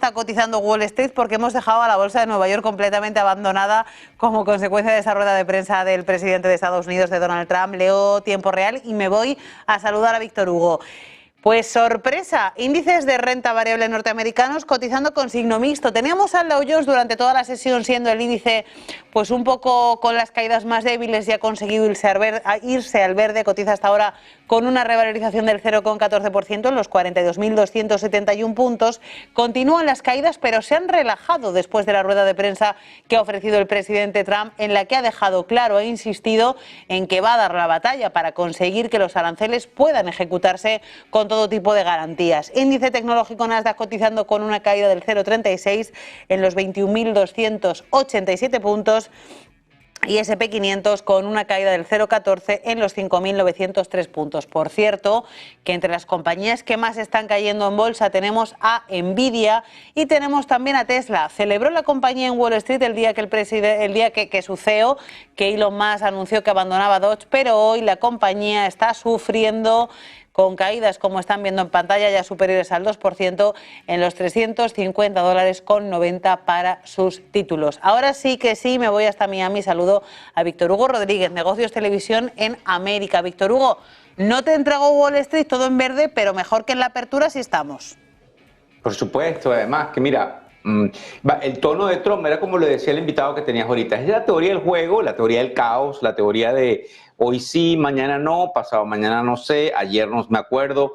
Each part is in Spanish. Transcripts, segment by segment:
está cotizando Wall Street porque hemos dejado a la bolsa de Nueva York completamente abandonada como consecuencia de esa rueda de prensa del presidente de Estados Unidos, de Donald Trump. Leo Tiempo Real y me voy a saludar a Víctor Hugo. Pues sorpresa, índices de renta variable norteamericanos cotizando con signo mixto. Teníamos al Dow Jones durante toda la sesión siendo el índice pues un poco con las caídas más débiles y ha conseguido irse al verde, cotiza hasta ahora con una revalorización del 0,14% en los 42.271 puntos. Continúan las caídas, pero se han relajado después de la rueda de prensa que ha ofrecido el presidente Trump, en la que ha dejado claro e insistido en que va a dar la batalla para conseguir que los aranceles puedan ejecutarse con todo tipo de garantías. Índice tecnológico Nasdaq cotizando con una caída del 0,36 en los 21.287 puntos. Y S&P 500 con una caída del 0,14 en los 5.903 puntos. Por cierto, que entre las compañías que más están cayendo en bolsa tenemos a Nvidia y tenemos también a Tesla. Celebró la compañía en Wall Street el día que su CEO, que Elon Musk, anunció que abandonaba Dodge, pero hoy la compañía está sufriendo con caídas, como están viendo en pantalla, ya superiores al 2% en los $350,90 para sus títulos. Ahora sí que sí, me voy hasta Miami. Saludo a Víctor Hugo Rodríguez, Negocios Televisión en América. Víctor Hugo, no te entregó Wall Street todo en verde, pero mejor que en la apertura sí estamos. Por supuesto, además que mira, el tono de Trump era como lo decía el invitado que tenías ahorita, es la teoría del juego, la teoría del caos, la teoría de hoy sí, mañana no, pasado mañana no sé, ayer no me acuerdo.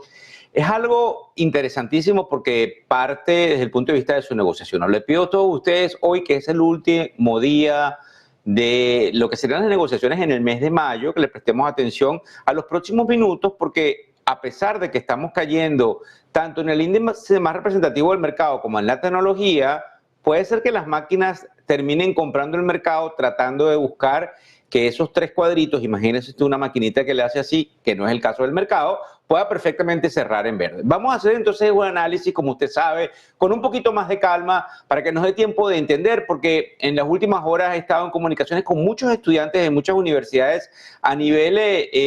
Es algo interesantísimo porque parte desde el punto de vista de su negociación. Les pido a todos ustedes hoy, que es el último día de lo que serían las negociaciones en el mes de mayo, que le prestemos atención a los próximos minutos, porque a pesar de que estamos cayendo tanto en el índice más representativo del mercado como en la tecnología, puede ser que las máquinas terminen comprando el mercado tratando de buscar que esos tres cuadritos, imagínense usted una maquinita que le hace así, que no es el caso del mercado, pueda perfectamente cerrar en verde. Vamos a hacer entonces un análisis, como usted sabe, con un poquito más de calma para que nos dé tiempo de entender, porque en las últimas horas he estado en comunicaciones con muchos estudiantes de muchas universidades a nivel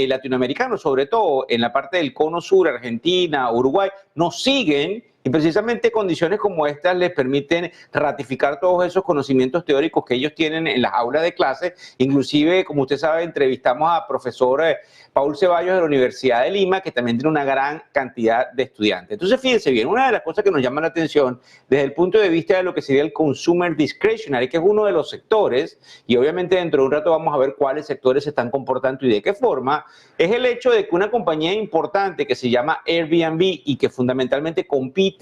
latinoamericano, sobre todo en la parte del cono sur, Argentina, Uruguay, nos siguen. Y precisamente condiciones como estas les permiten ratificar todos esos conocimientos teóricos que ellos tienen en las aulas de clase. Inclusive, como usted sabe, entrevistamos a profesor Paul Ceballos de la Universidad de Lima, que también tiene una gran cantidad de estudiantes. Entonces, fíjense bien, una de las cosas que nos llama la atención desde el punto de vista de lo que sería el consumer discretionary, que es uno de los sectores, y obviamente dentro de un rato vamos a ver cuáles sectores se están comportando y de qué forma, es el hecho de que una compañía importante que se llama Airbnb y que fundamentalmente compite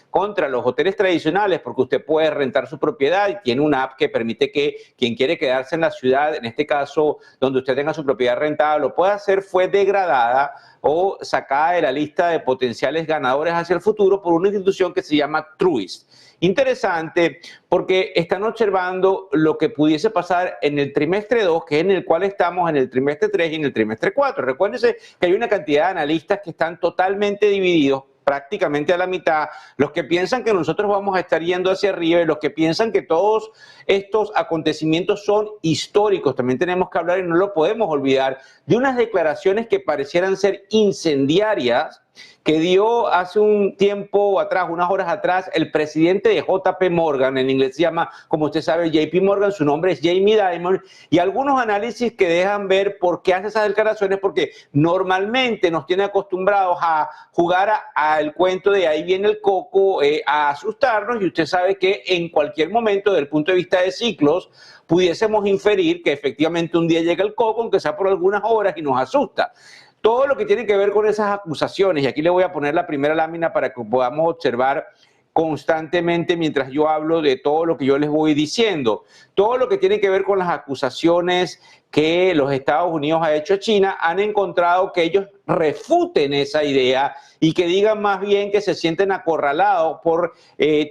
contra los hoteles tradicionales, porque usted puede rentar su propiedad y tiene una app que permite que quien quiere quedarse en la ciudad, en este caso donde usted tenga su propiedad rentada, lo pueda hacer, fue degradada o sacada de la lista de potenciales ganadores hacia el futuro por una institución que se llama Truist. Interesante porque están observando lo que pudiese pasar en el trimestre 2, que es en el cual estamos en el trimestre 3 y en el trimestre 4. Recuérdense que hay una cantidad de analistas que están totalmente divididos, prácticamente a la mitad, los que piensan que nosotros vamos a estar yendo hacia arriba y los que piensan que todos estos acontecimientos son históricos. También tenemos que hablar, y no lo podemos olvidar, de unas declaraciones que parecieran ser incendiarias que dio hace un tiempo atrás, unas horas atrás, el presidente de JP Morgan, en inglés se llama, como usted sabe, JP Morgan, su nombre es Jamie Dimon, y algunos análisis que dejan ver por qué hace esas declaraciones, porque normalmente nos tiene acostumbrados a jugar al cuento de ahí viene el coco, a asustarnos, y usted sabe que en cualquier momento, desde el punto de vista de ciclos, pudiésemos inferir que efectivamente un día llega el coco, aunque sea por algunas horas, y nos asusta. Todo lo que tiene que ver con esas acusaciones, y aquí le voy a poner la primera lámina para que podamos observar constantemente mientras yo hablo de todo lo que yo les voy diciendo. Todo lo que tiene que ver con las acusaciones que los Estados Unidos ha hecho a China, han encontrado que ellos refuten esa idea y que digan más bien que se sienten acorralados por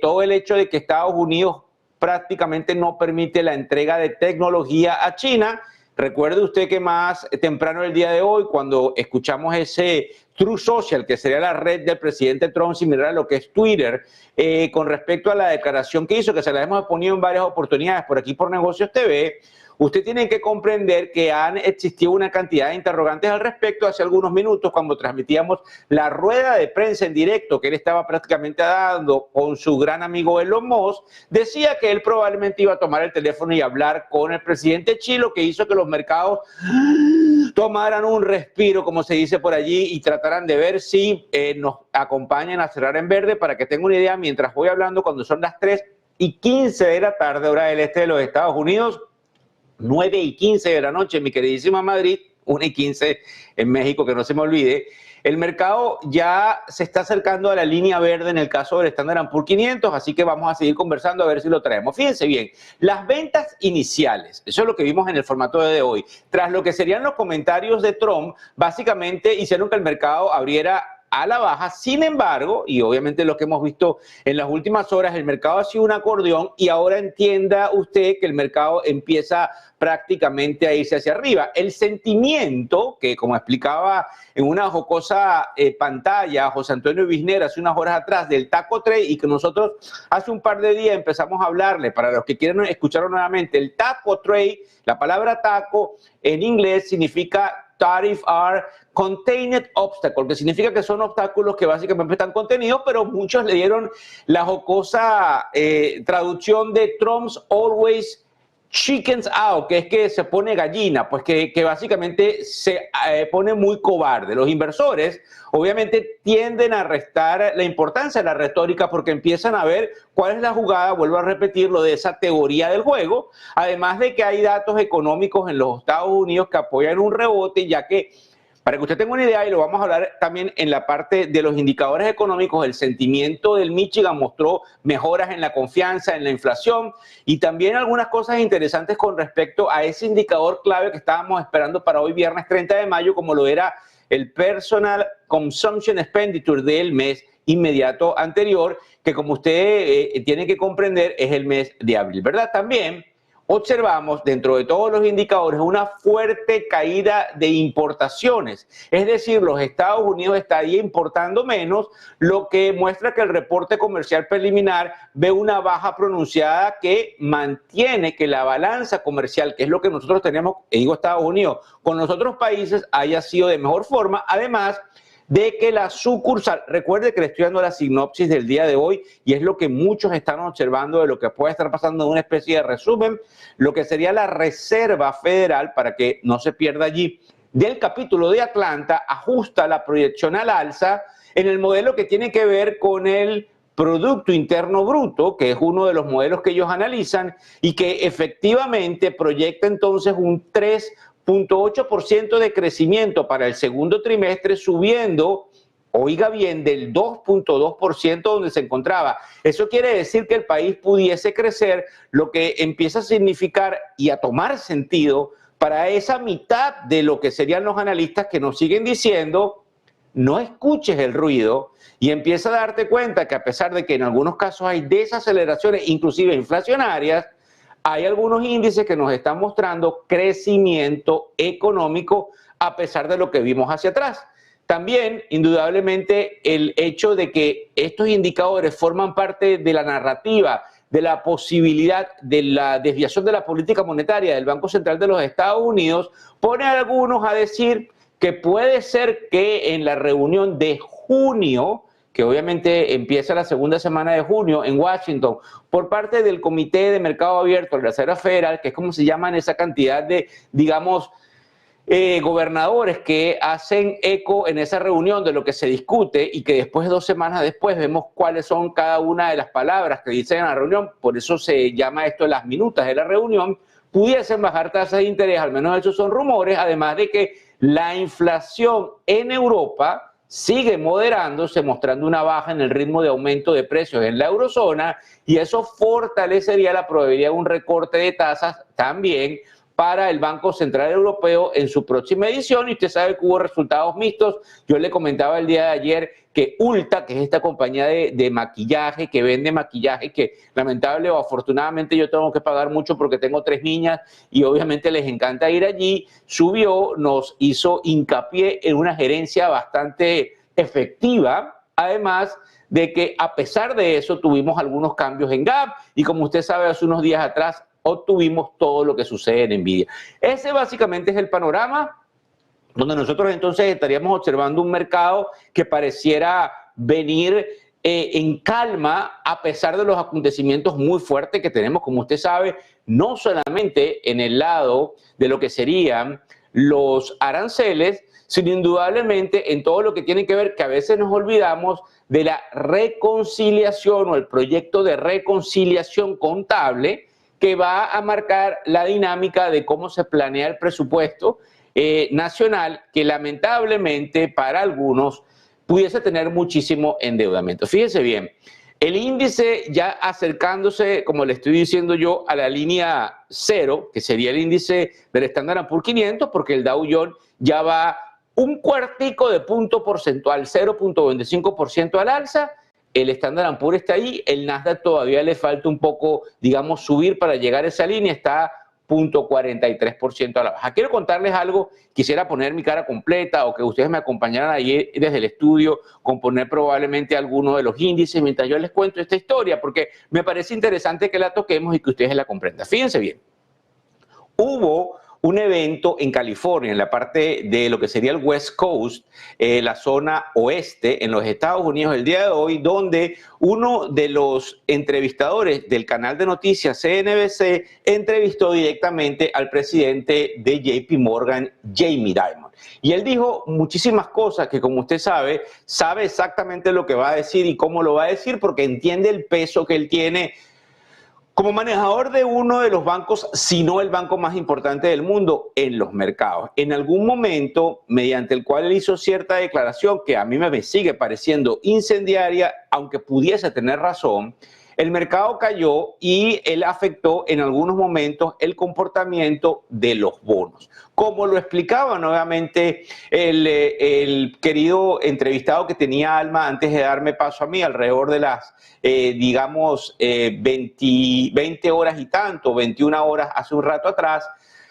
todo el hecho de que Estados Unidos prácticamente no permite la entrega de tecnología a China. Recuerde usted que más temprano el día de hoy, cuando escuchamos ese Truth Social, que sería la red del presidente Trump, similar a lo que es Twitter, con respecto a la declaración que hizo, que se la hemos ponido en varias oportunidades por aquí por Negocios TV, usted tiene que comprender que han existido una cantidad de interrogantes al respecto. Hace algunos minutos, cuando transmitíamos la rueda de prensa en directo que él estaba prácticamente dando con su gran amigo Elon Musk, decía que él probablemente iba a tomar el teléfono y hablar con el presidente Xi, lo que hizo que los mercados tomaran un respiro, como se dice por allí, y trataran de ver si nos acompañan a cerrar en verde. Para que tenga una idea, mientras voy hablando, cuando son las 3:15 de la tarde, hora del este de los Estados Unidos, 9:15 de la noche, mi queridísima Madrid, 1:15 en México, que no se me olvide, el mercado ya se está acercando a la línea verde en el caso del Standard & Poor's 500, así que vamos a seguir conversando a ver si lo traemos. Fíjense bien, las ventas iniciales, eso es lo que vimos en el formato de hoy, tras lo que serían los comentarios de Trump, básicamente hicieron que el mercado abriera a la baja. Sin embargo, y obviamente lo que hemos visto en las últimas horas, el mercado ha sido un acordeón y ahora entienda usted que el mercado empieza prácticamente a irse hacia arriba. El sentimiento, que como explicaba en una jocosa pantalla José Antonio Bisner hace unas horas atrás, del taco trade, y que nosotros hace un par de días empezamos a hablarle, para los que quieren escucharlo nuevamente, el taco trade, la palabra taco en inglés significa tariff are contained obstacle, que significa que son obstáculos que básicamente están contenidos, pero muchos le dieron la jocosa traducción de Trump's always chickens out, que es que se pone gallina, pues que básicamente se pone muy cobarde. Los inversores obviamente tienden a restar la importancia de la retórica porque empiezan a ver cuál es la jugada, vuelvo a repetir lo de esa teoría del juego, además de que hay datos económicos en los Estados Unidos que apoyan un rebote, ya que, para que usted tenga una idea, y lo vamos a hablar también en la parte de los indicadores económicos, el sentimiento del Michigan mostró mejoras en la confianza, en la inflación y también algunas cosas interesantes con respecto a ese indicador clave que estábamos esperando para hoy viernes 30 de mayo, como lo era el Personal Consumption Expenditure del mes inmediato anterior, que como usted tiene que comprender es el mes de abril, ¿verdad? También observamos dentro de todos los indicadores una fuerte caída de importaciones, es decir, los Estados Unidos estaría importando menos, lo que muestra que el reporte comercial preliminar ve una baja pronunciada que mantiene que la balanza comercial, que es lo que nosotros tenemos, digo Estados Unidos, con los otros países haya sido de mejor forma, además de que la sucursal, recuerde que le estoy dando la sinopsis del día de hoy y es lo que muchos están observando de lo que puede estar pasando en una especie de resumen, lo que sería la Reserva Federal, para que no se pierda allí, del capítulo de Atlanta, ajusta la proyección al alza en el modelo que tiene que ver con el Producto Interno Bruto, que es uno de los modelos que ellos analizan y que efectivamente proyecta entonces un 3.8% de crecimiento para el segundo trimestre, subiendo, oiga bien, del 2.2% donde se encontraba. Eso quiere decir que el país pudiese crecer, lo que empieza a significar y a tomar sentido para esa mitad de lo que serían los analistas que nos siguen diciendo: no escuches el ruido y empieza a darte cuenta que a pesar de que en algunos casos hay desaceleraciones, inclusive inflacionarias, hay algunos índices que nos están mostrando crecimiento económico a pesar de lo que vimos hacia atrás. También, indudablemente, el hecho de que estos indicadores forman parte de la narrativa de la posibilidad de la desviación de la política monetaria del Banco Central de los Estados Unidos pone a algunos a decir que puede ser que en la reunión de junio, que obviamente empieza la segunda semana de junio en Washington, por parte del Comité de Mercado Abierto de la Reserva Federal, que es como se llaman esa cantidad de, digamos, gobernadores que hacen eco en esa reunión de lo que se discute y que después, 2 semanas después, vemos cuáles son cada una de las palabras que dicen en la reunión, por eso se llama esto las minutas de la reunión, pudiesen bajar tasas de interés, al menos esos son rumores, además de que la inflación en Europa sigue moderándose, mostrando una baja en el ritmo de aumento de precios en la eurozona, y eso fortalecería la probabilidad de un recorte de tasas también para el Banco Central Europeo en su próxima edición. Y usted sabe que hubo resultados mixtos. Yo le comentaba el día de ayer que Ulta, que es esta compañía de maquillaje, que vende maquillaje, que lamentable o afortunadamente yo tengo que pagar mucho porque tengo 3 niñas y obviamente les encanta ir allí, subió, nos hizo hincapié en una gerencia bastante efectiva, además de que a pesar de eso tuvimos algunos cambios en Gap, y como usted sabe, hace unos días atrás obtuvimos todo lo que sucede en Nvidia. Ese básicamente es el panorama donde nosotros entonces estaríamos observando un mercado que pareciera venir en calma a pesar de los acontecimientos muy fuertes que tenemos, como usted sabe, no solamente en el lado de lo que serían los aranceles, sino indudablemente en todo lo que tiene que ver, que a veces nos olvidamos de la reconciliación o el proyecto de reconciliación contable que va a marcar la dinámica de cómo se planea el presupuesto nacional, que lamentablemente para algunos pudiese tener muchísimo endeudamiento. Fíjese bien, el índice ya acercándose, como le estoy diciendo yo, a la línea cero, que sería el índice del Standard & Poor's 500, porque el Dow Jones ya va un cuartico de punto porcentual, 0.25% al alza. El Standard & Poor's está ahí, el Nasdaq todavía le falta un poco, digamos, subir para llegar a esa línea, está 0.43% a la baja. Quiero contarles algo, quisiera poner mi cara completa o que ustedes me acompañaran ahí desde el estudio con poner probablemente alguno de los índices mientras yo les cuento esta historia, porque me parece interesante que la toquemos y que ustedes la comprendan. Fíjense bien, hubo un evento en California, en la parte de lo que sería el West Coast, la zona oeste en los Estados Unidos el día de hoy, donde uno de los entrevistadores del canal de noticias CNBC entrevistó directamente al presidente de JP Morgan, Jamie Dimon. Y él dijo muchísimas cosas que, como usted sabe exactamente lo que va a decir y cómo lo va a decir, porque entiende el peso que él tiene como manejador de uno de los bancos, si no el banco más importante del mundo en los mercados. En algún momento, mediante el cual él hizo cierta declaración que a mí me sigue pareciendo incendiaria, aunque pudiese tener razón, el mercado cayó y él afectó en algunos momentos el comportamiento de los bonos. Como lo explicaba nuevamente el querido entrevistado que tenía Alma antes de darme paso a mí, alrededor de las, 20 horas y tanto, 21 horas hace un rato atrás,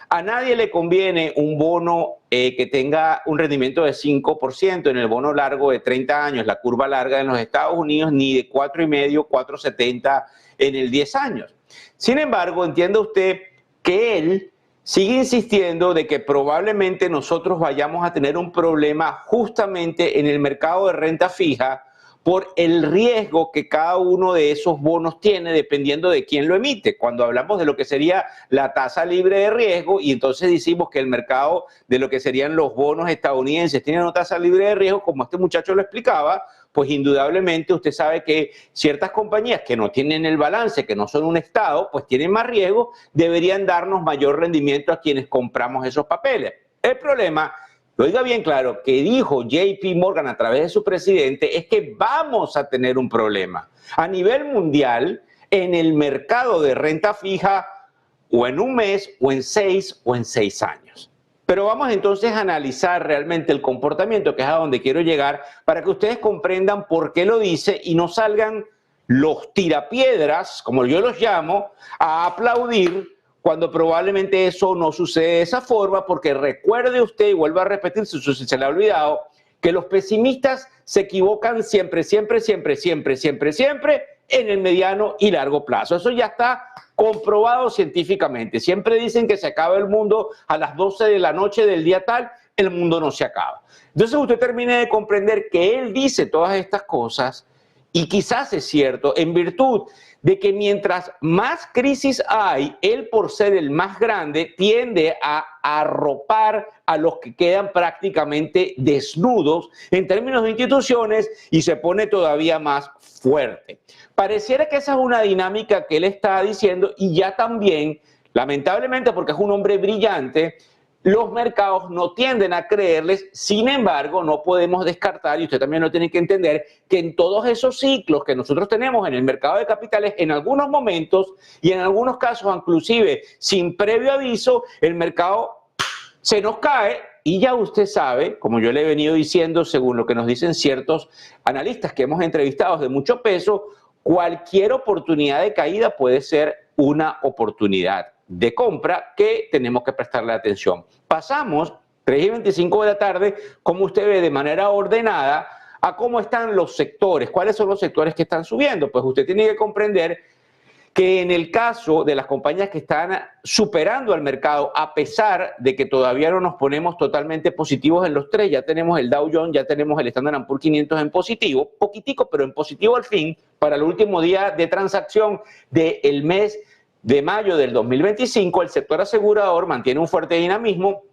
a nadie le conviene un bono que tenga un rendimiento de 5% en el bono largo de 30 años, la curva larga en los Estados Unidos, ni de 4,5, 4,70 en el 10 años. Sin embargo, entienda usted que él sigue insistiendo de que probablemente nosotros vayamos a tener un problema justamente en el mercado de renta fija por el riesgo que cada uno de esos bonos tiene dependiendo de quién lo emite. Cuando hablamos de lo que sería la tasa libre de riesgo y entonces decimos que el mercado de lo que serían los bonos estadounidenses tiene una tasa libre de riesgo, como este muchacho lo explicaba, pues indudablemente usted sabe que ciertas compañías que no tienen el balance, que no son un estado, pues tienen más riesgo, deberían darnos mayor rendimiento a quienes compramos esos papeles. El problema, lo diga bien claro, que dijo JP Morgan a través de su presidente es que vamos a tener un problema a nivel mundial en el mercado de renta fija o en un mes o en 6 o en 6 años. Pero vamos entonces a analizar realmente el comportamiento, que es a donde quiero llegar, para que ustedes comprendan por qué lo dice y no salgan los tirapiedras, como yo los llamo, a aplaudir cuando probablemente eso no sucede de esa forma, porque recuerde usted, y vuelvo a repetir si se le ha olvidado, que los pesimistas se equivocan siempre en el mediano y largo plazo. Eso ya está comprobado científicamente. Siempre dicen que se acaba el mundo a las 12 de la noche del día tal, el mundo no se acaba. Entonces usted termina de comprender que él dice todas estas cosas y quizás es cierto en virtud de que mientras más crisis hay, él por ser el más grande tiende a arropar a los que quedan prácticamente desnudos en términos de instituciones y se pone todavía más fuerte. Pareciera que esa es una dinámica que él está diciendo y ya también, lamentablemente porque es un hombre brillante, los mercados no tienden a creerles. Sin embargo, no podemos descartar, y usted también lo tiene que entender, que en todos esos ciclos que nosotros tenemos en el mercado de capitales, en algunos momentos y en algunos casos inclusive sin previo aviso, el mercado se nos cae y ya usted sabe, como yo le he venido diciendo, según lo que nos dicen ciertos analistas que hemos entrevistado de mucho peso, cualquier oportunidad de caída puede ser una oportunidad de compra que tenemos que prestarle atención. Pasamos 3:25 de la tarde, como usted ve, de manera ordenada a cómo están los sectores. ¿Cuáles son los sectores que están subiendo? Pues usted tiene que comprender que en el caso de las compañías que están superando al mercado, a pesar de que todavía no nos ponemos totalmente positivos en los tres, ya tenemos el Dow Jones, ya tenemos el Standard & Poor's 500 en positivo, poquitico, pero en positivo al fin, para el último día de transacción del mes de mayo del 2025, el sector asegurador mantiene un fuerte dinamismo.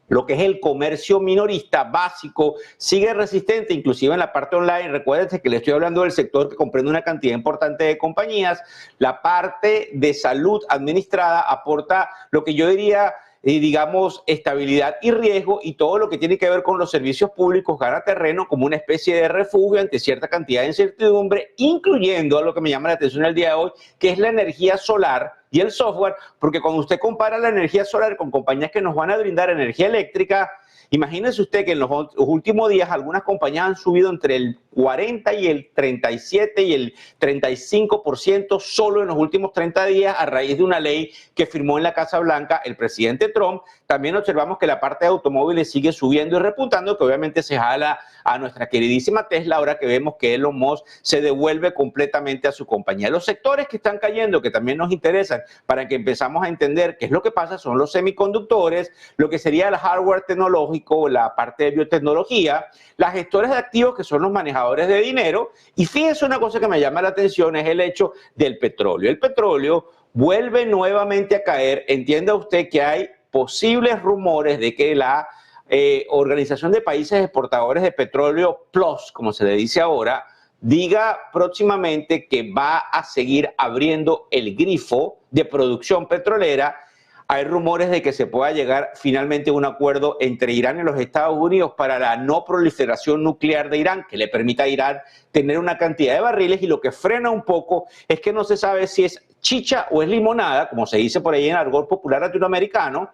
Lo que es el comercio minorista básico sigue resistente, inclusive en la parte online. Recuérdense que le estoy hablando del sector que comprende una cantidad importante de compañías. La parte de salud administrada aporta lo que yo diría, digamos, estabilidad y riesgo, y todo lo que tiene que ver con los servicios públicos gana terreno como una especie de refugio ante cierta cantidad de incertidumbre, incluyendo a lo que me llama la atención el día de hoy, que es la energía solar y el software, porque cuando usted compara la energía solar con compañías que nos van a brindar energía eléctrica, imagínese usted que en los últimos días algunas compañías han subido entre el 40 y el 37 y el 35% solo en los últimos 30 días a raíz de una ley que firmó en la Casa Blanca el presidente Trump. También observamos que la parte de automóviles sigue subiendo y repuntando, que obviamente se jala a nuestra queridísima Tesla ahora que vemos que Elon Musk se devuelve completamente a su compañía. Los sectores que están cayendo, que también nos interesan para que empezamos a entender qué es lo que pasa, son los semiconductores, lo que sería el hardware tecnológico, la parte de biotecnología, las gestores de activos, que son los manejadores de dinero. Y fíjense, una cosa que me llama la atención es el hecho del petróleo. El petróleo vuelve nuevamente a caer. Entienda usted que hay posibles rumores de que la Organización de Países Exportadores de Petróleo Plus, como se le dice ahora, diga próximamente que va a seguir abriendo el grifo de producción petrolera. Hay rumores de que se pueda llegar finalmente a un acuerdo entre Irán y los Estados Unidos para la no proliferación nuclear de Irán, que le permita a Irán tener una cantidad de barriles, y lo que frena un poco es que no se sabe si es chicha o es limonada, como se dice por ahí en argot popular latinoamericano,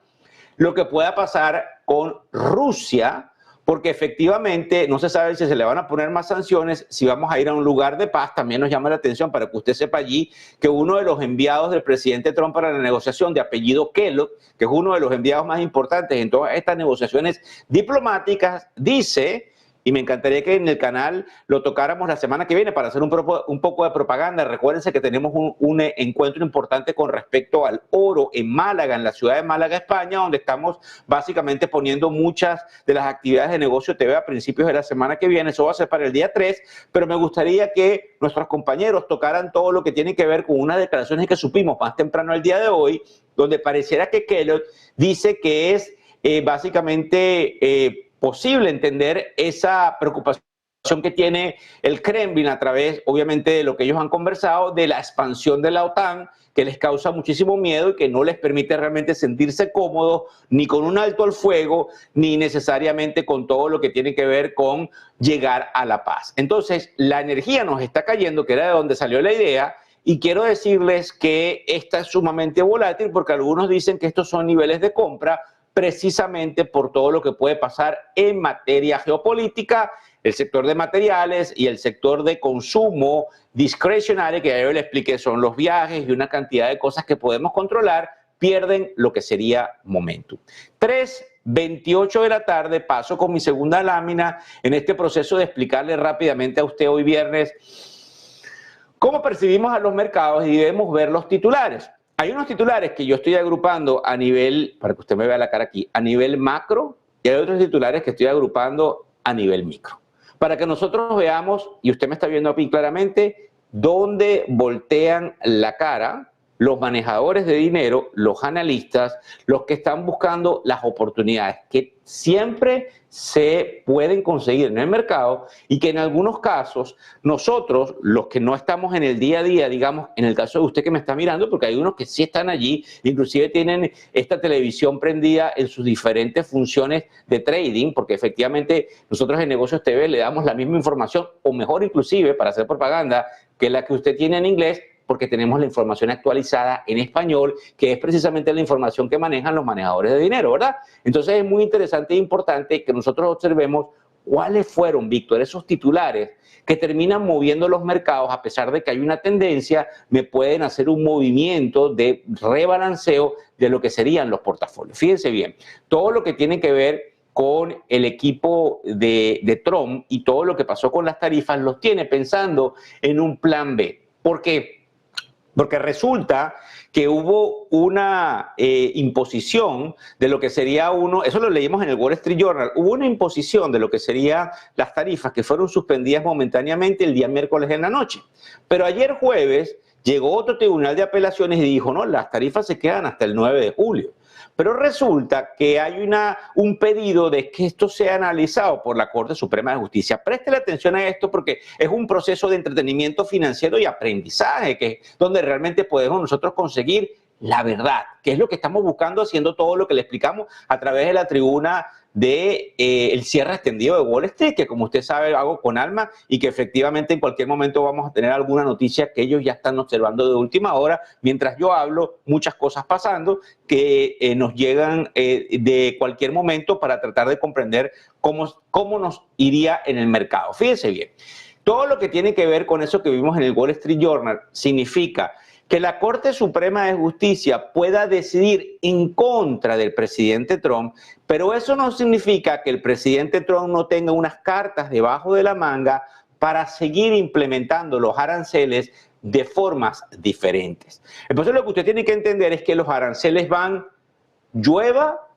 lo que pueda pasar con Rusia, porque efectivamente no se sabe si se le van a poner más sanciones, si vamos a ir a un lugar de paz. También nos llama la atención, para que usted sepa allí, que uno de los enviados del presidente Trump para la negociación, de apellido Kellogg, que es uno de los enviados más importantes en todas estas negociaciones diplomáticas, dice, y me encantaría que en el canal lo tocáramos la semana que viene para hacer un poco de propaganda. Recuérdense que tenemos un encuentro importante con respecto al oro en Málaga, en la ciudad de Málaga, España, donde estamos básicamente poniendo muchas de las actividades de Negocio TV a principios de la semana que viene. Eso va a ser para el día 3, pero me gustaría que nuestros compañeros tocaran todo lo que tiene que ver con unas declaraciones que supimos más temprano el día de hoy, donde pareciera que Kellogg dice que es básicamente posible entender esa preocupación que tiene el Kremlin a través, obviamente, de lo que ellos han conversado, de la expansión de la OTAN, que les causa muchísimo miedo y que no les permite realmente sentirse cómodos ni con un alto al fuego, ni necesariamente con todo lo que tiene que ver con llegar a la paz. Entonces, la energía nos está cayendo, que era de donde salió la idea, y quiero decirles que esta es sumamente volátil, porque algunos dicen que estos son niveles de compra, precisamente por todo lo que puede pasar en materia geopolítica, el sector de materiales y el sector de consumo discrecional, que ya yo le expliqué, son los viajes y una cantidad de cosas que podemos controlar, pierden lo que sería momentum. 3:28 de la tarde, paso con mi segunda lámina en este proceso de explicarle rápidamente a usted hoy viernes cómo percibimos a los mercados, y debemos ver los titulares. Hay unos titulares que yo estoy agrupando a nivel, para que usted me vea la cara aquí, a nivel macro, y hay otros titulares que estoy agrupando a nivel micro. Para que nosotros veamos, y usted me está viendo aquí claramente, dónde voltean la cara los manejadores de dinero, los analistas, los que están buscando las oportunidades que siempre se pueden conseguir en el mercado, y que en algunos casos nosotros, los que no estamos en el día a día, digamos, en el caso de usted que me está mirando, porque hay unos que sí están allí, inclusive tienen esta televisión prendida en sus diferentes funciones de trading, porque efectivamente nosotros en Negocios TV le damos la misma información, o mejor inclusive, para hacer propaganda, que la que usted tiene en inglés, porque tenemos la información actualizada en español, que es precisamente la información que manejan los manejadores de dinero, ¿verdad? Entonces es muy interesante e importante que nosotros observemos cuáles fueron, Víctor, esos titulares que terminan moviendo los mercados. A pesar de que hay una tendencia, me pueden hacer un movimiento de rebalanceo de lo que serían los portafolios. Fíjense bien, todo lo que tiene que ver con el equipo de Trump y todo lo que pasó con las tarifas, los tiene pensando en un plan B. ¿Por qué? Porque resulta que hubo una imposición de lo que sería eso lo leímos en el Wall Street Journal, hubo una imposición de lo que serían las tarifas que fueron suspendidas momentáneamente el día miércoles en la noche. Pero ayer jueves llegó otro tribunal de apelaciones y dijo, no, las tarifas se quedan hasta el 9 de julio. Pero resulta que hay un pedido de que esto sea analizado por la Corte Suprema de Justicia. Préstele atención a esto porque es un proceso de entretenimiento financiero y aprendizaje, que es donde realmente podemos nosotros conseguir la verdad, que es lo que estamos buscando haciendo todo lo que le explicamos a través de la tribuna de el cierre extendido de Wall Street, que como usted sabe hago con alma y que efectivamente en cualquier momento vamos a tener alguna noticia que ellos ya están observando de última hora. Mientras yo hablo, muchas cosas pasando que nos llegan de cualquier momento para tratar de comprender cómo nos iría en el mercado. Fíjense bien, todo lo que tiene que ver con eso que vimos en el Wall Street Journal significa que la Corte Suprema de Justicia pueda decidir en contra del presidente Trump, pero eso no significa que el presidente Trump no tenga unas cartas debajo de la manga para seguir implementando los aranceles de formas diferentes. Entonces lo que usted tiene que entender es que los aranceles van llueva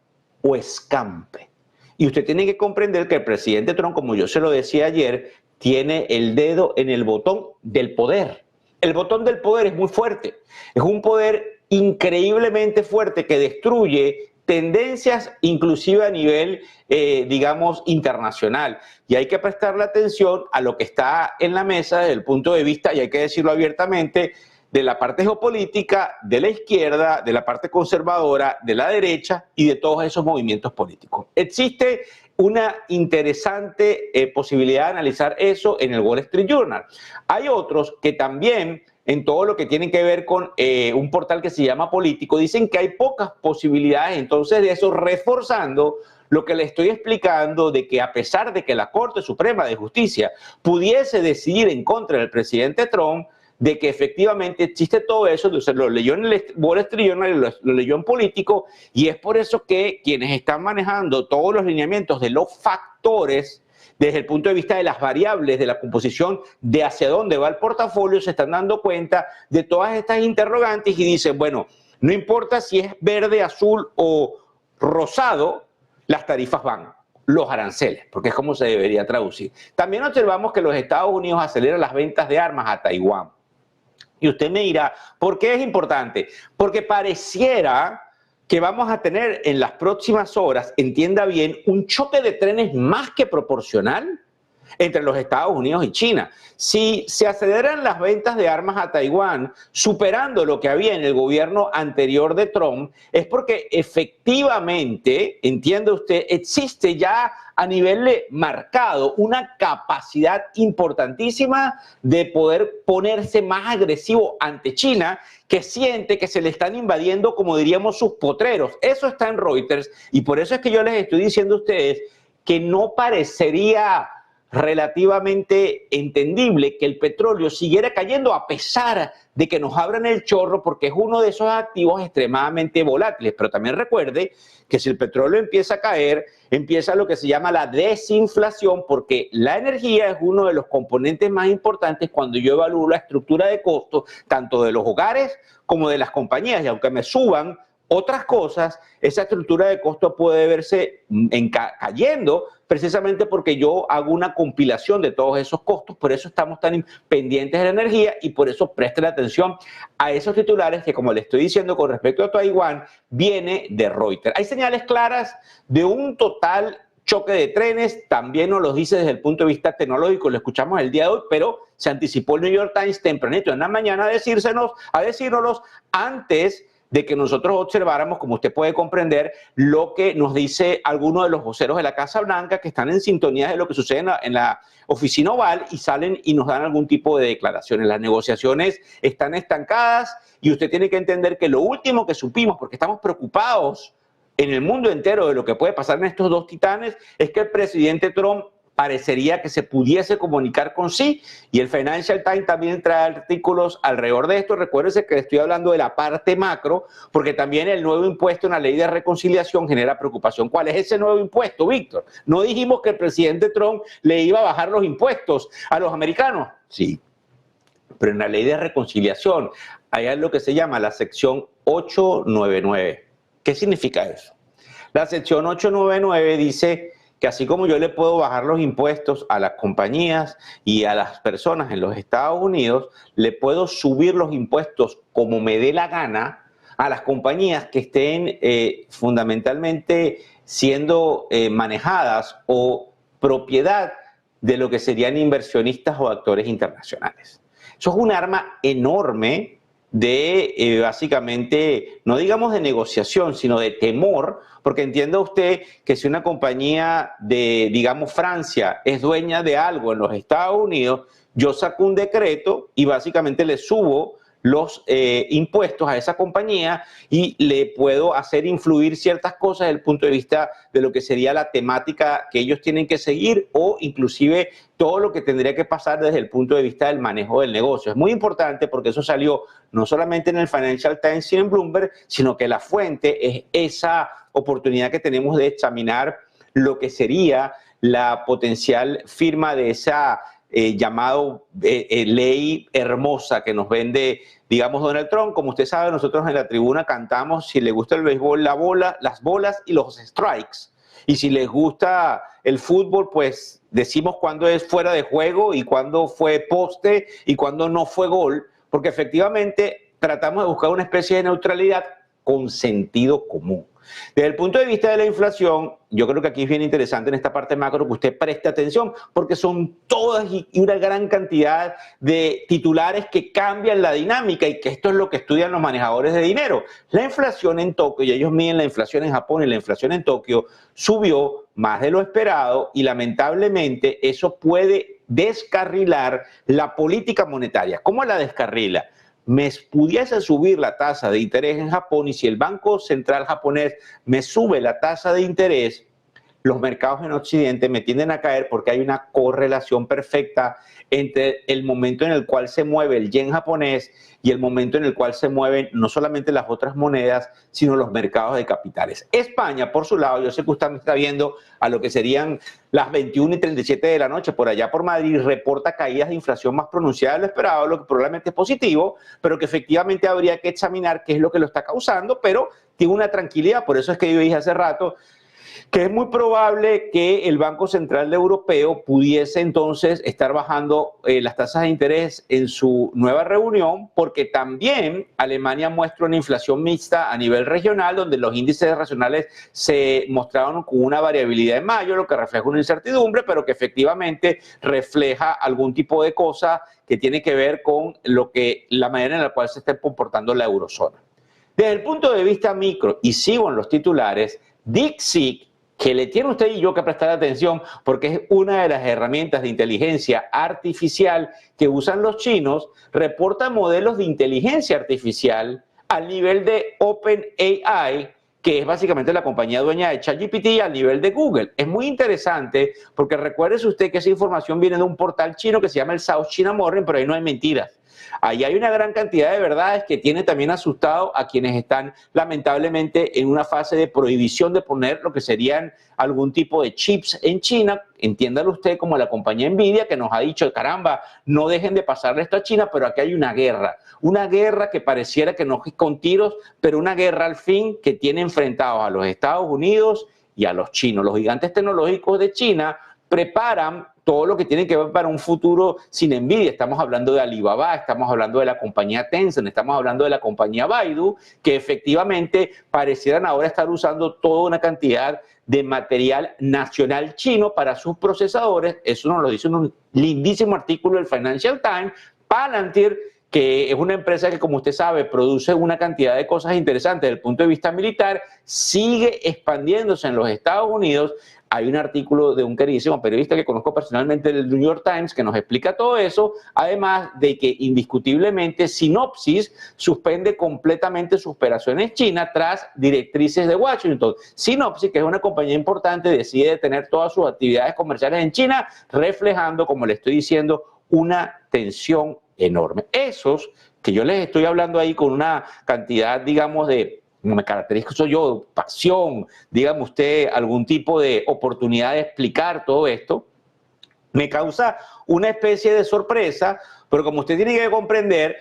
o escampe. Y usted tiene que comprender que el presidente Trump, como yo se lo decía ayer, tiene el dedo en el botón del poder. El botón del poder es muy fuerte, es un poder increíblemente fuerte que destruye tendencias inclusive a nivel, digamos, internacional. Y hay que prestarle atención a lo que está en la mesa desde el punto de vista, y hay que decirlo abiertamente, de la parte geopolítica, de la izquierda, de la parte conservadora, de la derecha y de todos esos movimientos políticos. Existe una interesante posibilidad de analizar eso en el Wall Street Journal. Hay otros que también, en todo lo que tiene que ver con un portal que se llama Político, dicen que hay pocas posibilidades, entonces de eso reforzando lo que le estoy explicando de que a pesar de que la Corte Suprema de Justicia pudiese decidir en contra del presidente Trump, de que efectivamente existe todo eso, entonces lo leyó en el Wall Street Journal y lo leyó en Político, y es por eso que quienes están manejando todos los lineamientos de los factores desde el punto de vista de las variables de la composición de hacia dónde va el portafolio, se están dando cuenta de todas estas interrogantes y dicen, bueno, no importa si es verde, azul o rosado, las tarifas van. Los aranceles, porque es como se debería traducir. También observamos que los Estados Unidos aceleran las ventas de armas a Taiwán. Y usted me dirá, ¿por qué es importante? Porque pareciera que vamos a tener en las próximas horas, entienda bien, un choque de trenes más que proporcional entre los Estados Unidos y China. Si se aceleran las ventas de armas a Taiwán, superando lo que había en el gobierno anterior de Trump, es porque efectivamente, entiende usted, existe ya a nivel marcado una capacidad importantísima de poder ponerse más agresivo ante China, que siente que se le están invadiendo, como diríamos, sus potreros. Eso está en Reuters y por eso es que yo les estoy diciendo a ustedes que no parecería relativamente entendible que el petróleo siguiera cayendo a pesar de que nos abran el chorro, porque es uno de esos activos extremadamente volátiles. Pero también recuerde que si el petróleo empieza a caer, empieza lo que se llama la desinflación, porque la energía es uno de los componentes más importantes cuando yo evalúo la estructura de costos, tanto de los hogares como de las compañías, y aunque me suban otras cosas, esa estructura de costo puede verse cayendo precisamente porque yo hago una compilación de todos esos costos, por eso estamos tan pendientes de la energía y por eso presten atención a esos titulares que, como le estoy diciendo con respecto a Taiwán, viene de Reuters. Hay señales claras de un total choque de trenes, también nos lo dice desde el punto de vista tecnológico, lo escuchamos el día de hoy, pero se anticipó el New York Times tempranito en la mañana a decírnoslos antes de que nosotros observáramos, como usted puede comprender, lo que nos dice algunos de los voceros de la Casa Blanca que están en sintonía de lo que sucede en la oficina oval y salen y nos dan algún tipo de declaraciones. Las negociaciones están estancadas y usted tiene que entender que lo último que supimos, porque estamos preocupados en el mundo entero de lo que puede pasar en estos dos titanes, es que el presidente Trump parecería que se pudiese comunicar con sí, y el Financial Times también trae artículos alrededor de esto. Recuérdense que estoy hablando de la parte macro, porque también el nuevo impuesto en la ley de reconciliación genera preocupación. ¿Cuál es ese nuevo impuesto, Víctor? ¿No dijimos que el presidente Trump le iba a bajar los impuestos a los americanos? Sí, pero en la ley de reconciliación hay algo que se llama la sección 899. ¿Qué significa eso? La sección 899 dice que así como yo le puedo bajar los impuestos a las compañías y a las personas en los Estados Unidos, le puedo subir los impuestos como me dé la gana a las compañías que estén fundamentalmente siendo manejadas o propiedad de lo que serían inversionistas o actores internacionales. Eso es un arma enorme de básicamente, no digamos de negociación, sino de temor, porque entienda usted que si una compañía de, digamos, Francia es dueña de algo en los Estados Unidos, yo saco un decreto y básicamente le subo los impuestos a esa compañía y le puedo hacer influir ciertas cosas desde el punto de vista de lo que sería la temática que ellos tienen que seguir o inclusive todo lo que tendría que pasar desde el punto de vista del manejo del negocio. Es muy importante porque eso salió no solamente en el Financial Times y en Bloomberg, sino que la fuente es esa oportunidad que tenemos de examinar lo que sería la potencial firma de esa llamado ley hermosa que nos vende, digamos, Donald Trump. Como usted sabe, nosotros en la tribuna cantamos, si le gusta el béisbol, la bola, las bolas y los strikes. Y si les gusta el fútbol, pues decimos cuándo es fuera de juego y cuándo fue poste y cuándo no fue gol, porque efectivamente tratamos de buscar una especie de neutralidad con sentido común. Desde el punto de vista de la inflación, yo creo que aquí es bien interesante en esta parte macro que usted preste atención, porque son todas y una gran cantidad de titulares que cambian la dinámica y que esto es lo que estudian los manejadores de dinero. La inflación en Tokio, y ellos miden la inflación en Japón y la inflación en Tokio, subió más de lo esperado y lamentablemente eso puede descarrilar la política monetaria. ¿Cómo la descarrila? Me pudiese subir la tasa de interés en Japón y si el Banco Central japonés me sube la tasa de interés, los mercados en Occidente me tienden a caer porque hay una correlación perfecta entre el momento en el cual se mueve el yen japonés y el momento en el cual se mueven no solamente las otras monedas, sino los mercados de capitales. España, por su lado, yo sé que usted me está viendo a lo que serían las 21:37 de la noche, por allá por Madrid, reporta caídas de inflación más pronunciadas de lo esperado, lo que probablemente es positivo, pero que efectivamente habría que examinar qué es lo que lo está causando, pero tiene una tranquilidad. Por eso es que yo dije hace rato que es muy probable que el Banco Central Europeo pudiese entonces estar bajando las tasas de interés en su nueva reunión, porque también Alemania muestra una inflación mixta a nivel regional, donde los índices regionales se mostraron con una variabilidad en mayo, lo que refleja una incertidumbre, pero que efectivamente refleja algún tipo de cosa que tiene que ver con la manera en la cual se está comportando la eurozona. Desde el punto de vista micro, y sigo en los titulares, DeepSeek, que le tiene usted y yo que prestar atención porque es una de las herramientas de inteligencia artificial que usan los chinos, reporta modelos de inteligencia artificial al nivel de OpenAI, que es básicamente la compañía dueña de ChatGPT, al nivel de Google. Es muy interesante porque recuérdese usted que esa información viene de un portal chino que se llama el South China Morning, pero ahí no hay mentiras. Ahí hay una gran cantidad de verdades que tiene también asustado a quienes están lamentablemente en una fase de prohibición de poner lo que serían algún tipo de chips en China. Entiéndalo usted como la compañía Nvidia que nos ha dicho, caramba, no dejen de pasarle esto a China, pero aquí hay una guerra que pareciera que no es con tiros, pero una guerra al fin que tiene enfrentados a los Estados Unidos y a los chinos. Los gigantes tecnológicos de China preparan todo lo que tiene que ver para un futuro sin Nvidia. Estamos hablando de Alibaba, estamos hablando de la compañía Tencent, estamos hablando de la compañía Baidu, que efectivamente parecieran ahora estar usando toda una cantidad de material nacional chino para sus procesadores. Eso nos lo dice un lindísimo artículo del Financial Times. Palantir, que es una empresa que, como usted sabe, produce una cantidad de cosas interesantes desde el punto de vista militar, sigue expandiéndose en los Estados Unidos. Hay un artículo de un queridísimo periodista que conozco personalmente del New York Times que nos explica todo eso, además de que indiscutiblemente Synopsys suspende completamente sus operaciones en China tras directrices de Washington. Synopsys, que es una compañía importante, decide detener todas sus actividades comerciales en China, reflejando, como le estoy diciendo, una tensión enorme. Esos que yo les estoy hablando ahí con una cantidad, digamos, de, como me caracterizo yo, pasión, dígame usted, algún tipo de oportunidad de explicar todo esto, me causa una especie de sorpresa, pero como usted tiene que comprender,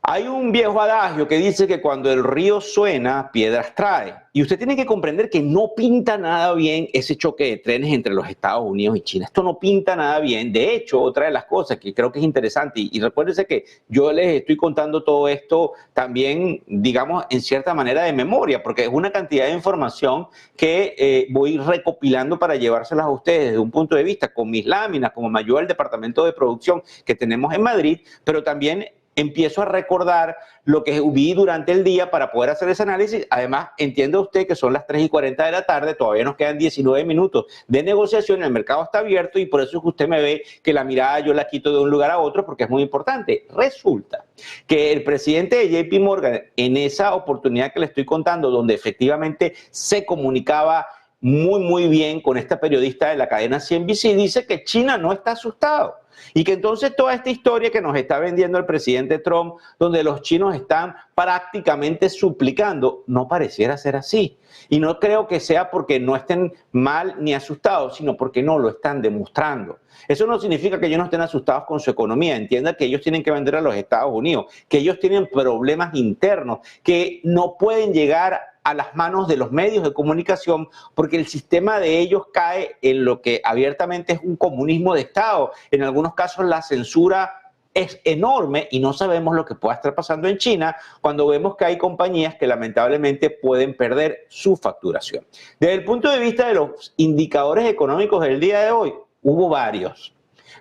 Hay un viejo adagio que dice que cuando el río suena, piedras trae. Y usted tiene que comprender que no pinta nada bien ese choque de trenes entre los Estados Unidos y China. Esto no pinta nada bien. De hecho, otra de las cosas que creo que es interesante, y recuérdense que yo les estoy contando todo esto también, digamos, en cierta manera de memoria, porque es una cantidad de información que voy recopilando para llevárselas a ustedes desde un punto de vista con mis láminas, como me ayuda el departamento de producción que tenemos en Madrid, pero también empiezo a recordar lo que vi durante el día para poder hacer ese análisis. Además, entienda usted que son las 3:40 de la tarde, todavía nos quedan 19 minutos de negociación, el mercado está abierto y por eso es que usted me ve que la mirada yo la quito de un lugar a otro porque es muy importante. Resulta que el presidente de JP Morgan, en esa oportunidad que le estoy contando, donde efectivamente se comunicaba muy bien con esta periodista de la cadena CNBC, dice que China no está asustado. Y que entonces toda esta historia que nos está vendiendo el presidente Trump, donde los chinos están prácticamente suplicando, no pareciera ser así. Y no creo que sea porque no estén mal ni asustados, sino porque no lo están demostrando. Eso no significa que ellos no estén asustados con su economía. Entiendan que ellos tienen que vender a los Estados Unidos, que ellos tienen problemas internos, que no pueden llegar a las manos de los medios de comunicación porque el sistema de ellos cae en lo que abiertamente es un comunismo de Estado. En algunos casos la censura es enorme y no sabemos lo que pueda estar pasando en China cuando vemos que hay compañías que lamentablemente pueden perder su facturación. Desde el punto de vista de los indicadores económicos del día de hoy, hubo varios,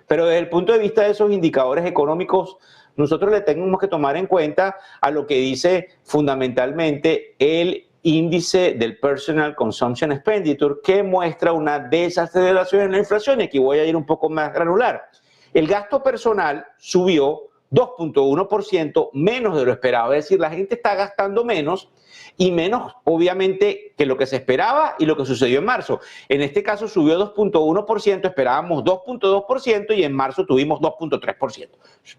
pero desde el punto de vista de esos indicadores económicos, nosotros le tenemos que tomar en cuenta a lo que dice fundamentalmente el índice del Personal Consumption Expenditure, que muestra una desaceleración en la inflación. Y aquí voy a ir un poco más granular. El gasto personal subió 2.1%, menos de lo esperado. Es decir, la gente está gastando menos y menos, obviamente, que lo que se esperaba y lo que sucedió en marzo. En este caso subió 2.1%, esperábamos 2.2% y en marzo tuvimos 2.3%.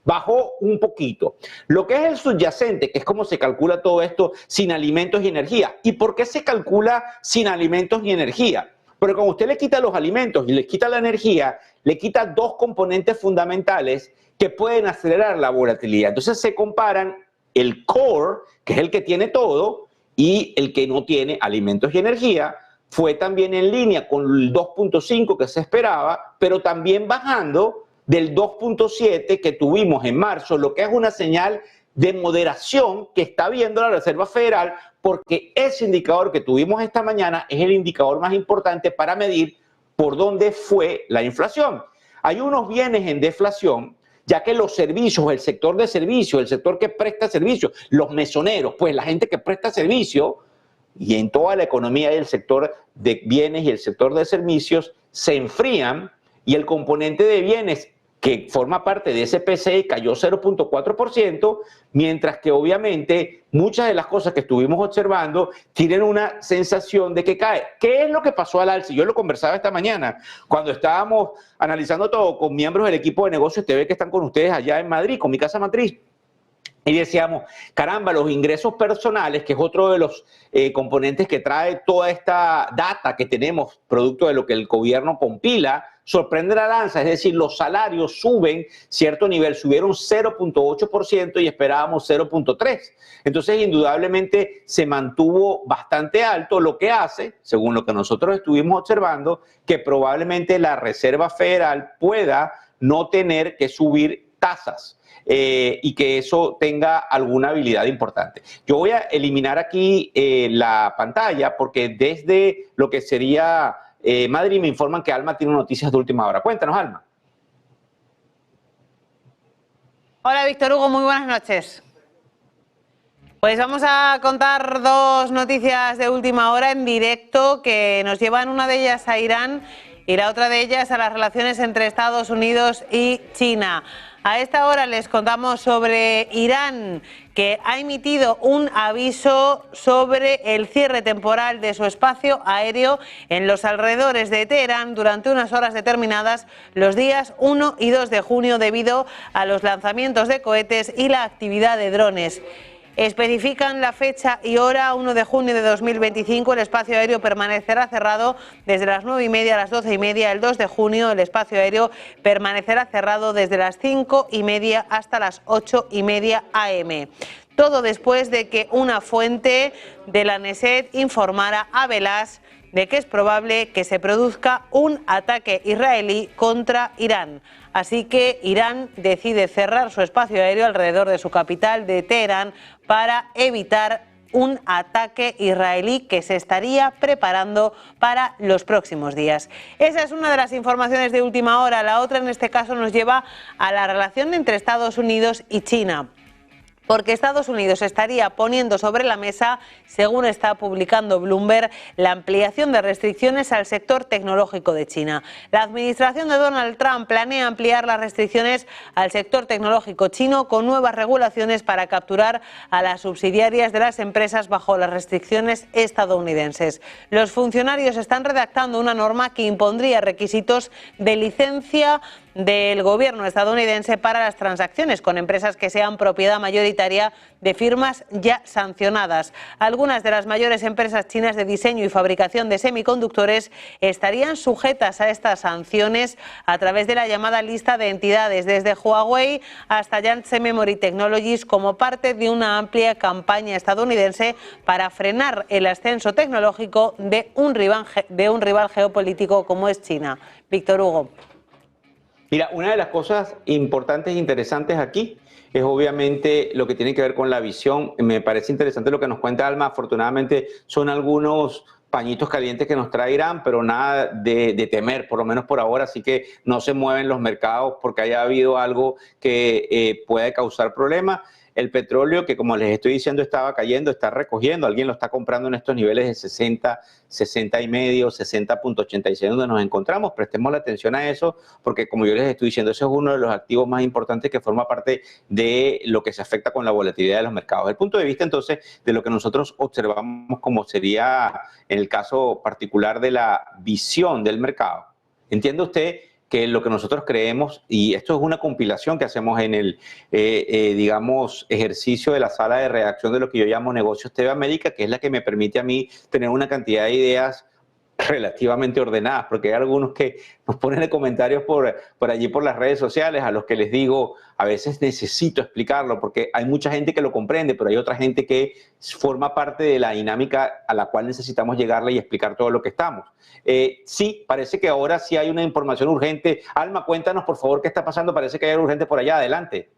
Bajó un poquito. Lo que es el subyacente, que es como se calcula todo esto sin alimentos y energía. ¿Y por qué se calcula sin alimentos y energía? Porque cuando usted le quita los alimentos y le quita la energía, le quita dos componentes fundamentales que pueden acelerar la volatilidad. Entonces se comparan el core, que es el que tiene todo, y el que no tiene alimentos y energía. Fue también en línea con el 2.5 que se esperaba, pero también bajando del 2.7 que tuvimos en marzo, lo que es una señal de moderación que está viendo la Reserva Federal, porque ese indicador que tuvimos esta mañana es el indicador más importante para medir por dónde fue la inflación. Hay unos bienes en deflación, ya que los servicios, el sector de servicios, el sector que presta servicios, los mesoneros, pues la gente que presta servicio, y en toda la economía el sector de bienes y el sector de servicios se enfrían, y el componente de bienes que forma parte de ese PCE cayó 0.4%, mientras que obviamente muchas de las cosas que estuvimos observando tienen una sensación de que cae. ¿Qué es lo que pasó al alza? Yo lo conversaba esta mañana cuando estábamos analizando todo con miembros del equipo de negocios TV que están con ustedes allá en Madrid, con mi casa matriz. Y decíamos, caramba, los ingresos personales, que es otro de los componentes que trae toda esta data que tenemos, producto de lo que el gobierno compila, sorprende la lanza, es decir, los salarios suben cierto nivel, subieron 0.8% y esperábamos 0.3%. Entonces, indudablemente se mantuvo bastante alto, lo que hace, según lo que nosotros estuvimos observando, que probablemente la Reserva Federal pueda no tener que subir tasas. Y que eso tenga alguna habilidad importante. Yo voy a eliminar aquí la pantalla porque desde lo que sería Madrid me informan que Alma tiene noticias de última hora. Cuéntanos, Alma. Hola, Víctor Hugo, muy buenas noches. Pues vamos a contar dos noticias de última hora en directo que nos llevan, una de ellas a Irán y la otra de ellas a las relaciones entre Estados Unidos y China. A esta hora les contamos sobre Irán, que ha emitido un aviso sobre el cierre temporal de su espacio aéreo en los alrededores de Teherán durante unas horas determinadas los días 1 y 2 de junio debido a los lanzamientos de cohetes y la actividad de drones. Especifican la fecha y hora: 1 de junio de 2025. El espacio aéreo permanecerá cerrado desde las 9:30 a las 12:30. El 2 de junio el espacio aéreo permanecerá cerrado desde las 5:30 hasta las 8:30 am. Todo después de que una fuente de la Knesset informara a Velas de que es probable que se produzca un ataque israelí contra Irán. Así que Irán decide cerrar su espacio aéreo alrededor de su capital de Teherán para evitar un ataque israelí que se estaría preparando para los próximos días. Esa es una de las informaciones de última hora. La otra, en este caso, nos lleva a la relación entre Estados Unidos y China, porque Estados Unidos estaría poniendo sobre la mesa, según está publicando Bloomberg, la ampliación de restricciones al sector tecnológico de China. La administración de Donald Trump planea ampliar las restricciones al sector tecnológico chino con nuevas regulaciones para capturar a las subsidiarias de las empresas bajo las restricciones estadounidenses. Los funcionarios están redactando una norma que impondría requisitos de licencia del gobierno estadounidense para las transacciones con empresas que sean propiedad mayoritaria de firmas ya sancionadas. Algunas de las mayores empresas chinas de diseño y fabricación de semiconductores estarían sujetas a estas sanciones a través de la llamada lista de entidades, desde Huawei hasta Yangtze Memory Technologies, como parte de una amplia campaña estadounidense para frenar el ascenso tecnológico de un rival geopolítico como es China. Víctor Hugo. Mira, una de las cosas importantes e interesantes aquí es obviamente lo que tiene que ver con la visión. Me parece interesante lo que nos cuenta Alma. Afortunadamente son algunos pañitos calientes que nos trae Irán, pero nada de temer, por lo menos por ahora. Así que no se mueven los mercados porque haya habido algo que puede causar problemas. El petróleo, que como les estoy diciendo estaba cayendo, está recogiendo, alguien lo está comprando en estos niveles de 60, 60 y medio, 60.86 donde nos encontramos. Prestemos la atención a eso porque, como yo les estoy diciendo, eso es uno de los activos más importantes que forma parte de lo que se afecta con la volatilidad de los mercados. Desde el punto de vista entonces de lo que nosotros observamos como sería en el caso particular de la visión del mercado, ¿entiende usted que lo que nosotros creemos, y esto es una compilación que hacemos en el, digamos, ejercicio de la sala de redacción de lo que yo llamo Negocios TV América, que es la que me permite a mí tener una cantidad de ideas relativamente ordenadas, porque hay algunos que nos ponen en comentarios por allí por las redes sociales, a los que les digo, a veces necesito explicarlo, porque hay mucha gente que lo comprende, pero hay otra gente que forma parte de la dinámica a la cual necesitamos llegarle y explicar todo lo que estamos. Sí, parece que ahora sí hay una información urgente. Alma, cuéntanos por favor qué está pasando, parece que hay algo urgente por allá, adelante.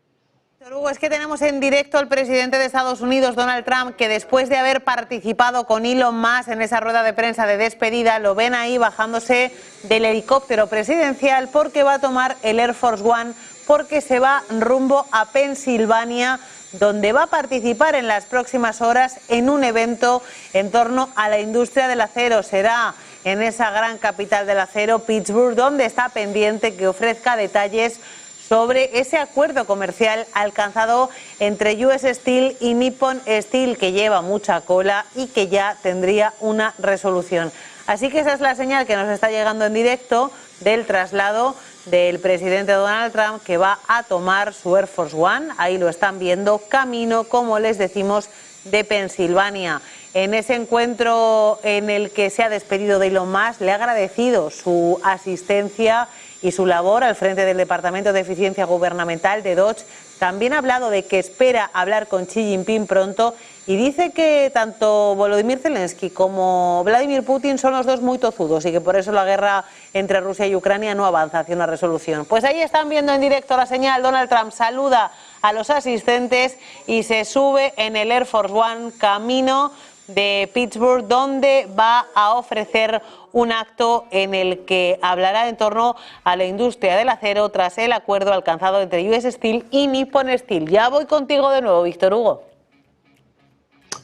Hugo, es que tenemos en directo al presidente de Estados Unidos, Donald Trump, que después de haber participado con Elon Musk en esa rueda de prensa de despedida, lo ven ahí bajándose del helicóptero presidencial porque va a tomar el Air Force One, porque se va rumbo a Pensilvania, donde va a participar en las próximas horas en un evento en torno a la industria del acero. Será en esa gran capital del acero, Pittsburgh, donde está pendiente que ofrezca detalles sobre ese acuerdo comercial alcanzado entre US Steel y Nippon Steel, que lleva mucha cola y que ya tendría una resolución. Así que esa es la señal que nos está llegando en directo del traslado del presidente Donald Trump, que va a tomar su Air Force One. Ahí lo están viendo, camino, como les decimos, de Pensilvania. En ese encuentro en el que se ha despedido de Elon Musk, le ha agradecido su asistencia y su labor al frente del Departamento de Eficiencia Gubernamental de Dodge. También ha hablado de que espera hablar con Xi Jinping pronto y dice que tanto Volodymyr Zelensky como Vladimir Putin son los dos muy tozudos y que por eso la guerra entre Rusia y Ucrania no avanza hacia una resolución. Pues ahí están viendo en directo la señal. Donald Trump saluda a los asistentes y se sube en el Air Force One camino de Pittsburgh, donde va a ofrecer un acto en el que hablará en torno a la industria del acero tras el acuerdo alcanzado entre US Steel y Nippon Steel. Ya voy contigo de nuevo, Víctor Hugo.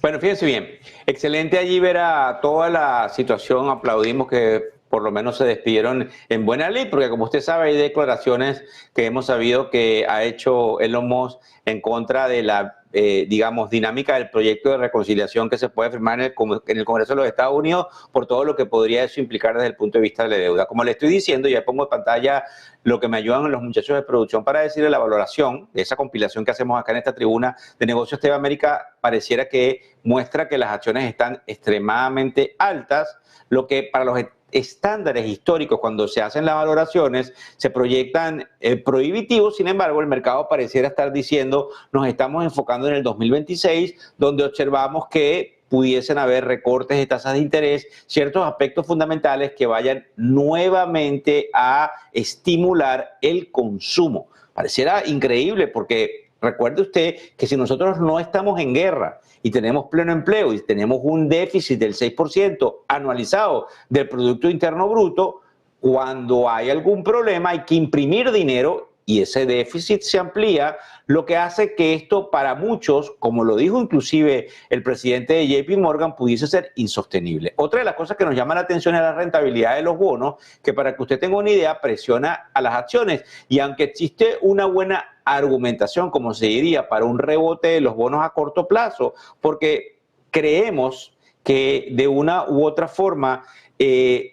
Bueno, fíjense bien, excelente allí ver a toda la situación, aplaudimos que por lo menos se despidieron en buena ley, porque como usted sabe hay declaraciones que hemos sabido que ha hecho Elon Musk en contra de la digamos, dinámica del proyecto de reconciliación que se puede firmar en el Congreso de los Estados Unidos por todo lo que podría eso implicar desde el punto de vista de la deuda. Como le estoy diciendo, ya pongo en pantalla lo que me ayudan los muchachos de producción para decirle la valoración de esa compilación que hacemos acá en esta tribuna de negocios TV América. Pareciera que muestra que las acciones están extremadamente altas, lo que para los estándares históricos, cuando se hacen las valoraciones, se proyectan prohibitivos. Sin embargo, el mercado pareciera estar diciendo, nos estamos enfocando en el 2026, donde observamos que pudiesen haber recortes de tasas de interés, ciertos aspectos fundamentales que vayan nuevamente a estimular el consumo. Pareciera increíble porque recuerde usted que si nosotros no estamos en guerra y tenemos pleno empleo y tenemos un déficit del 6% anualizado del Producto Interno Bruto, cuando hay algún problema hay que imprimir dinero y ese déficit se amplía, lo que hace que esto para muchos, como lo dijo inclusive el presidente de JP Morgan, pudiese ser insostenible. Otra de las cosas que nos llama la atención es la rentabilidad de los bonos, que para que usted tenga una idea presiona a las acciones, y aunque existe una buena argumentación, como se diría, para un rebote de los bonos a corto plazo, porque creemos que de una u otra forma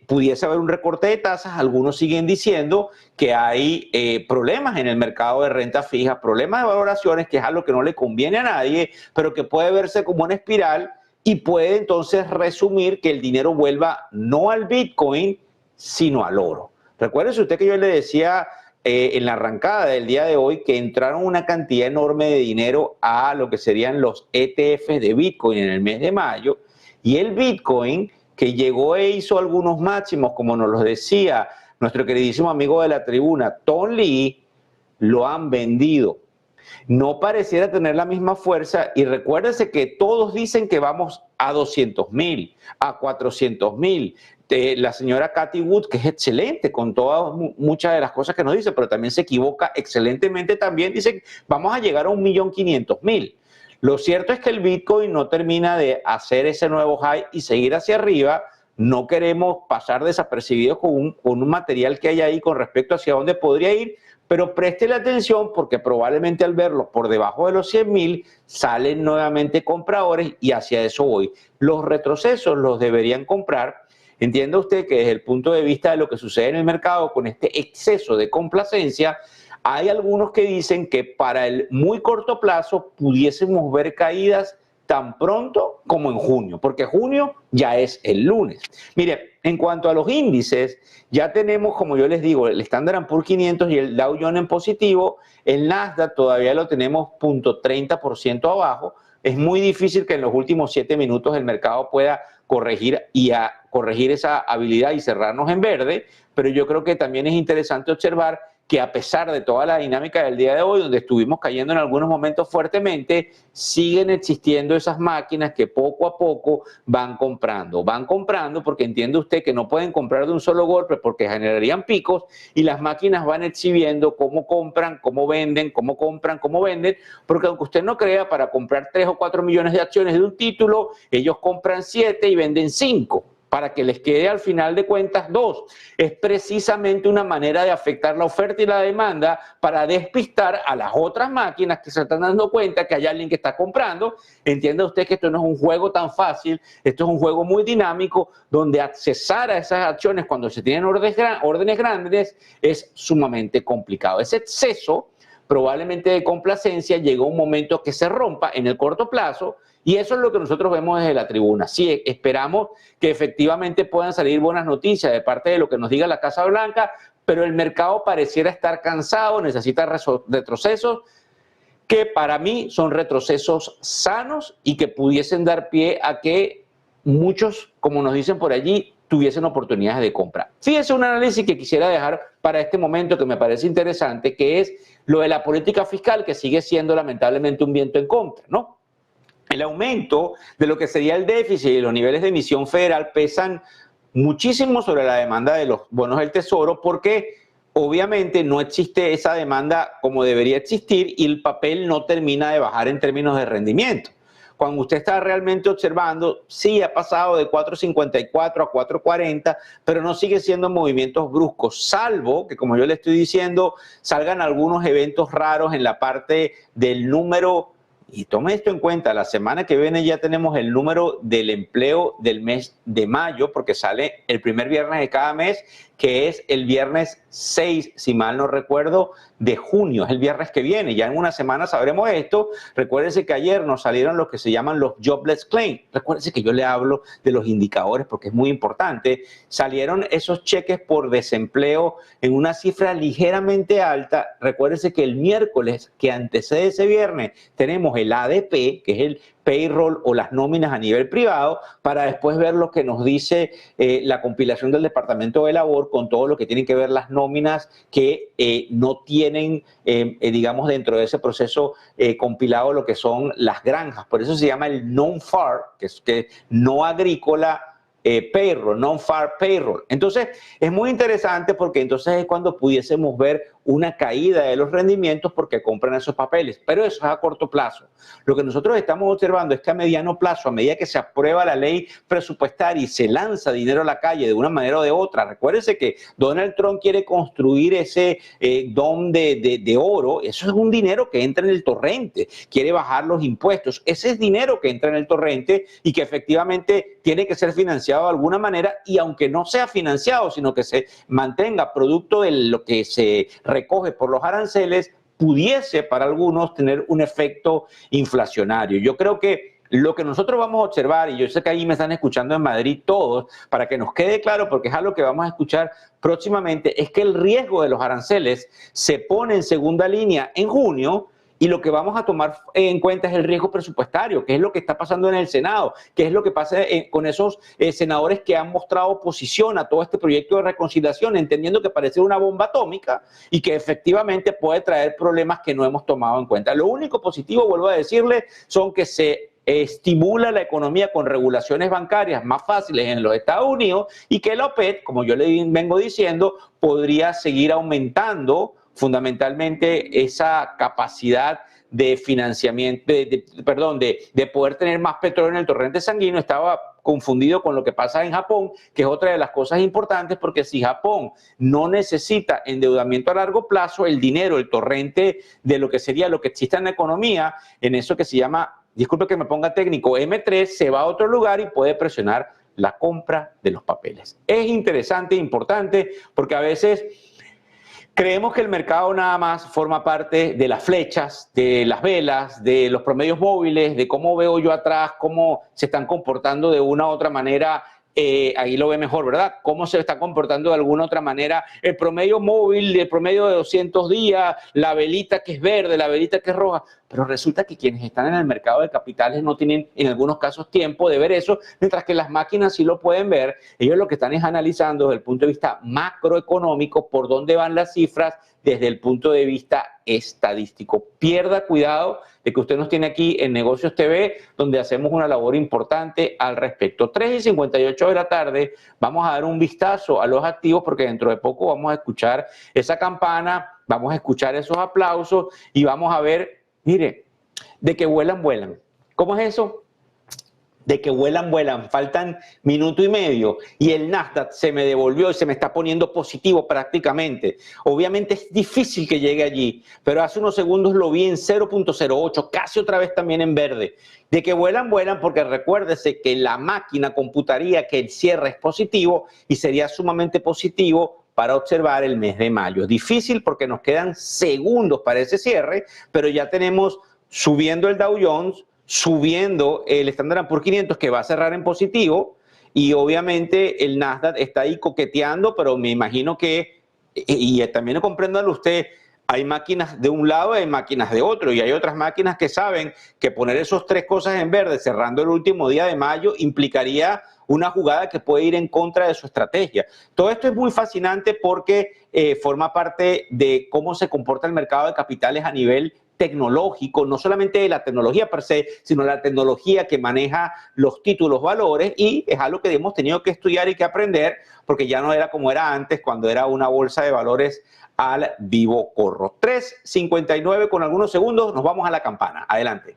pudiese haber un recorte de tasas. Algunos siguen diciendo que hay problemas en el mercado de renta fija, problemas de valoraciones, que es algo que no le conviene a nadie, pero que puede verse como una espiral y puede entonces resumir que el dinero vuelva no al Bitcoin, sino al oro. Recuérdese usted que yo le decía en la arrancada del día de hoy que entraron una cantidad enorme de dinero a lo que serían los ETFs de Bitcoin en el mes de mayo, y el Bitcoin, que llegó e hizo algunos máximos, como nos lo decía nuestro queridísimo amigo de la tribuna, Tom Lee, lo han vendido. No pareciera tener la misma fuerza, y recuérdese que todos dicen que vamos a 200.000, a 400.000. La señora Cathie Wood, que es excelente con todas muchas de las cosas que nos dice, pero también se equivoca excelentemente, también dice que vamos a llegar a 1.500.000. Lo cierto es que el Bitcoin no termina de hacer ese nuevo high y seguir hacia arriba. No queremos pasar desapercibidos con un material que hay ahí con respecto hacia dónde podría ir, pero préstele atención porque probablemente al verlo por debajo de los 100.000 salen nuevamente compradores, y hacia eso voy. Los retrocesos los deberían comprar. Entienda usted que desde el punto de vista de lo que sucede en el mercado con este exceso de complacencia, hay algunos que dicen que para el muy corto plazo pudiésemos ver caídas tan pronto como en junio, porque junio ya es el lunes. Mire, en cuanto a los índices, ya tenemos, como yo les digo, el Standard & Poor's 500 y el Dow Jones en positivo. El Nasdaq todavía lo tenemos 0.30% abajo. Es muy difícil que en los últimos 7 minutos el mercado pueda corregir esa habilidad y cerrarnos en verde, pero yo creo que también es interesante observar que a pesar de toda la dinámica del día de hoy, donde estuvimos cayendo en algunos momentos fuertemente, siguen existiendo esas máquinas que poco a poco van comprando porque entiende usted que no pueden comprar de un solo golpe porque generarían picos, y las máquinas van exhibiendo cómo compran, cómo venden, cómo compran, cómo venden, porque aunque usted no crea, para comprar 3 o 4 millones de acciones de un título, ellos compran 7 y venden 5. Para que les quede al final de cuentas 2. Es precisamente una manera de afectar la oferta y la demanda para despistar a las otras máquinas que se están dando cuenta que hay alguien que está comprando. Entienda usted que esto no es un juego tan fácil, esto es un juego muy dinámico, donde accesar a esas acciones cuando se tienen órdenes grandes es sumamente complicado. Ese exceso probablemente de complacencia llegó a un momento que se rompa en el corto plazo, y eso es lo que nosotros vemos desde la tribuna. Sí, esperamos que efectivamente puedan salir buenas noticias de parte de lo que nos diga la Casa Blanca, pero el mercado pareciera estar cansado, necesita retrocesos que para mí son retrocesos sanos y que pudiesen dar pie a que muchos, como nos dicen por allí, tuviesen oportunidades de compra. Fíjese un análisis que quisiera dejar para este momento que me parece interesante, que es lo de la política fiscal, que sigue siendo lamentablemente un viento en contra, ¿no? El aumento de lo que sería el déficit y los niveles de emisión federal pesan muchísimo sobre la demanda de los bonos del Tesoro, porque obviamente no existe esa demanda como debería existir y el papel no termina de bajar en términos de rendimiento. Cuando usted está realmente observando, sí ha pasado de 4.54 a 4.40, pero no sigue siendo movimientos bruscos, salvo que, como yo le estoy diciendo, salgan algunos eventos raros en la parte del número Y tome esto en cuenta, la semana que viene ya tenemos el número del empleo del mes de mayo, porque sale el primer viernes de cada mes, que es el viernes 6, si mal no recuerdo, de junio, es el viernes que viene. Ya en una semana sabremos esto. Recuérdense que ayer nos salieron lo que se llaman los jobless claims. Recuérdense que yo le hablo de los indicadores porque es muy importante. Salieron esos cheques por desempleo en una cifra ligeramente alta. Recuérdense que el miércoles que antecede ese viernes tenemos el ADP, que es el payroll o las nóminas a nivel privado, para después ver lo que nos dice la compilación del Departamento de Labor con todo lo que tienen que ver las nóminas que no tienen, digamos, dentro de ese proceso compilado lo que son las granjas. Por eso se llama el non-farm, que es no agrícola, payroll, non-farm payroll. Entonces, es muy interesante porque entonces es cuando pudiésemos ver una caída de los rendimientos porque compran esos papeles, pero eso es a corto plazo. Lo que nosotros estamos observando es que a mediano plazo, a medida que se aprueba la ley presupuestaria y se lanza dinero a la calle de una manera o de otra, recuérdense que Donald Trump quiere construir ese dom de oro, eso es un dinero que entra en el torrente, quiere bajar los impuestos, ese es dinero que entra en el torrente y que efectivamente tiene que ser financiado de alguna manera, y aunque no sea financiado, sino que se mantenga producto de lo que se recoge por los aranceles, pudiese para algunos tener un efecto inflacionario. Yo creo que lo que nosotros vamos a observar, y yo sé que ahí me están escuchando en Madrid todos, para que nos quede claro, porque es algo que vamos a escuchar próximamente, es que el riesgo de los aranceles se pone en segunda línea en junio. Y lo que vamos a tomar en cuenta es el riesgo presupuestario, que es lo que está pasando en el Senado, que es lo que pasa con esos senadores que han mostrado oposición a todo este proyecto de reconciliación, entendiendo que parece una bomba atómica y que efectivamente puede traer problemas que no hemos tomado en cuenta. Lo único positivo, vuelvo a decirle, son que se estimula la economía con regulaciones bancarias más fáciles en los Estados Unidos y que la OPEP, como yo le vengo diciendo, podría seguir aumentando fundamentalmente esa capacidad de financiamiento, de poder tener más petróleo en el torrente sanguíneo. Estaba confundido con lo que pasa en Japón, que es otra de las cosas importantes, porque si Japón no necesita endeudamiento a largo plazo, el dinero, el torrente de lo que sería lo que existe en la economía, en eso que se llama, disculpe que me ponga técnico, M3, se va a otro lugar y puede presionar la compra de los papeles. Es interesante e importante porque a veces creemos que el mercado nada más forma parte de las flechas, de las velas, de los promedios móviles, de cómo veo yo atrás, cómo se están comportando de una u otra manera. Ahí lo ve mejor, ¿verdad? Cómo se está comportando de alguna otra manera el promedio móvil, el promedio de 200 días, la velita que es verde, la velita que es roja. Pero resulta que quienes están en el mercado de capitales no tienen en algunos casos tiempo de ver eso, mientras que las máquinas sí lo pueden ver. Ellos lo que están es analizando desde el punto de vista macroeconómico por dónde van las cifras desde el punto de vista estadístico. Pierda cuidado de que usted nos tiene aquí en Negocios TV, donde hacemos una labor importante al respecto. 3:58 de la tarde, vamos a dar un vistazo a los activos porque dentro de poco vamos a escuchar esa campana, vamos a escuchar esos aplausos y vamos a ver, mire, de que vuelan, vuelan. ¿Cómo es eso? De que vuelan, vuelan, faltan minuto y medio y el Nasdaq se me devolvió y se me está poniendo positivo prácticamente. Obviamente es difícil que llegue allí, pero hace unos segundos lo vi en 0.08, casi otra vez también en verde. De que vuelan, vuelan, porque recuérdese que la máquina computaría que el cierre es positivo y sería sumamente positivo para observar el mes de mayo. Difícil porque nos quedan segundos para ese cierre, pero ya tenemos subiendo el Dow Jones, subiendo el Standard & Poor's 500 que va a cerrar en positivo y obviamente el Nasdaq está ahí coqueteando, pero me imagino que, y también comprendiendo usted, hay máquinas de un lado y hay máquinas de otro y hay otras máquinas que saben que poner esas tres cosas en verde cerrando el último día de mayo implicaría una jugada que puede ir en contra de su estrategia. Todo esto es muy fascinante porque forma parte de cómo se comporta el mercado de capitales a nivel tecnológico, no solamente de la tecnología per se, sino la tecnología que maneja los títulos valores, y es algo que hemos tenido que estudiar y que aprender porque ya no era como era antes, cuando era una bolsa de valores al vivo corro. 3:59 con algunos segundos, nos vamos a la campana. Adelante.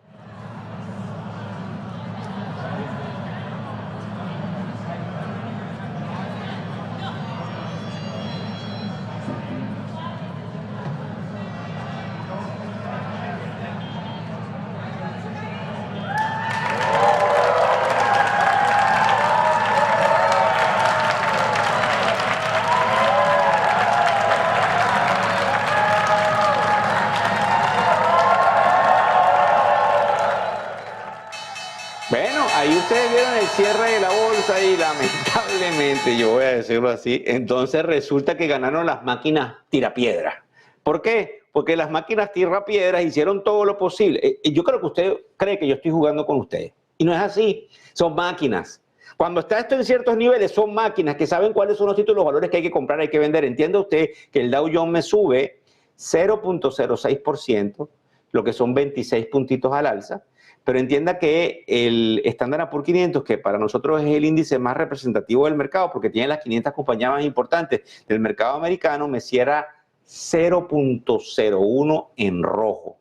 Bueno, ahí ustedes vieron el cierre de la bolsa y lamentablemente, yo voy a decirlo así, entonces resulta que ganaron las máquinas tirapiedras. ¿Por qué? Porque las máquinas tirapiedras hicieron todo lo posible. Yo creo que usted cree que yo estoy jugando con ustedes. Y no es así, son máquinas. Cuando está esto en ciertos niveles, son máquinas que saben cuáles son los títulos, los valores que hay que comprar, hay que vender. Entienda usted que el Dow Jones me sube 0.06%, lo que son 26 puntitos al alza. Pero entienda que el Standard & Poor's 500, que para nosotros es el índice más representativo del mercado, porque tiene las 500 compañías más importantes del mercado americano, me cierra 0.01 en rojo.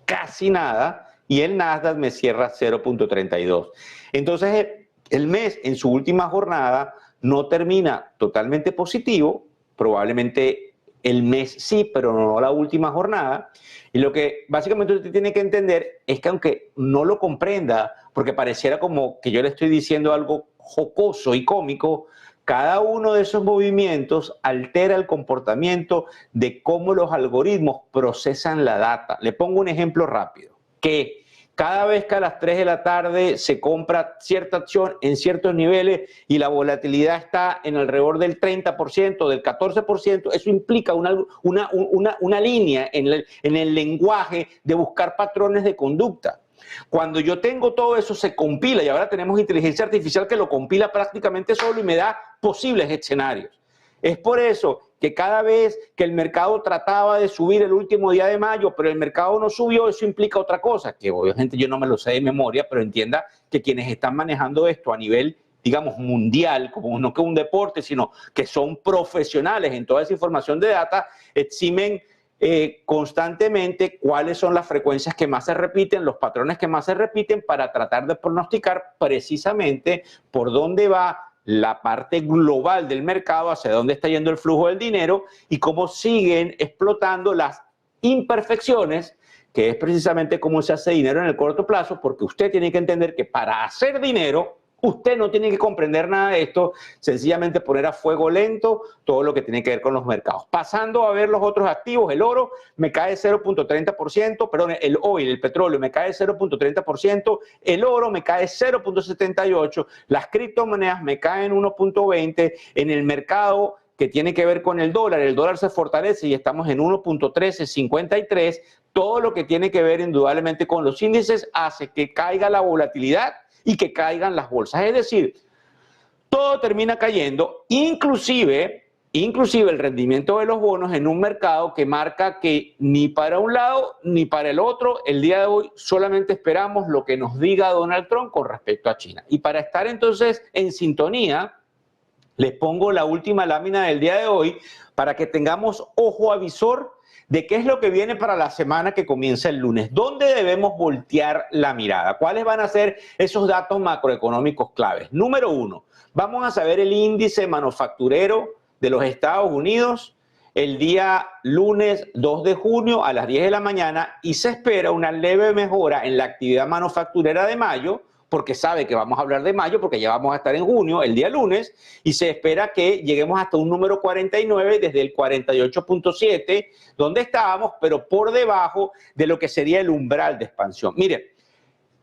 Casi nada. Y el Nasdaq me cierra 0.32. Entonces, el mes en su última jornada no termina totalmente positivo, probablemente el mes sí, pero no la última jornada. Y lo que básicamente usted tiene que entender es que aunque no lo comprenda, porque pareciera como que yo le estoy diciendo algo jocoso y cómico, cada uno de esos movimientos altera el comportamiento de cómo los algoritmos procesan la data. Le pongo un ejemplo rápido, que cada vez que a las 3 de la tarde se compra cierta acción en ciertos niveles y la volatilidad está en alrededor del 30%, del 14%, eso implica una línea en el lenguaje de buscar patrones de conducta. Cuando yo tengo todo eso, se compila y ahora tenemos inteligencia artificial que lo compila prácticamente solo y me da posibles escenarios. Es por eso que cada vez que el mercado trataba de subir el último día de mayo, pero el mercado no subió, eso implica otra cosa, que obviamente yo no me lo sé de memoria, pero entienda que quienes están manejando esto a nivel, digamos, mundial, como no que un deporte, sino que son profesionales en toda esa información de data, eximen constantemente cuáles son las frecuencias que más se repiten, los patrones que más se repiten para tratar de pronosticar precisamente por dónde va la parte global del mercado, hacia dónde está yendo el flujo del dinero y cómo siguen explotando las imperfecciones, que es precisamente cómo se hace dinero en el corto plazo, porque usted tiene que entender que para hacer dinero, usted no tiene que comprender nada de esto, sencillamente poner a fuego lento todo lo que tiene que ver con los mercados. Pasando a ver los otros activos, el oro me cae 0.30%, perdón, el oil, el petróleo me cae 0.30%, el oro me cae 0.78%, las criptomonedas me caen 1.20%, en el mercado que tiene que ver con el dólar se fortalece y estamos en 1.1353, todo lo que tiene que ver indudablemente con los índices hace que caiga la volatilidad y que caigan las bolsas. Es decir, todo termina cayendo, inclusive el rendimiento de los bonos en un mercado que marca que ni para un lado ni para el otro, el día de hoy solamente esperamos lo que nos diga Donald Trump con respecto a China. Y para estar entonces en sintonía, les pongo la última lámina del día de hoy para que tengamos ojo avisor de qué es lo que viene para la semana que comienza el lunes. ¿Dónde debemos voltear la mirada? ¿Cuáles van a ser esos datos macroeconómicos claves? Número 1, vamos a saber el índice manufacturero de los Estados Unidos el día lunes 2 de junio a las 10 de la mañana y se espera una leve mejora en la actividad manufacturera de mayo, porque sabe que vamos a hablar de mayo, porque ya vamos a estar en junio, el día lunes, y se espera que lleguemos hasta un número 49 desde el 48.7, donde estábamos, pero por debajo de lo que sería el umbral de expansión. Miren,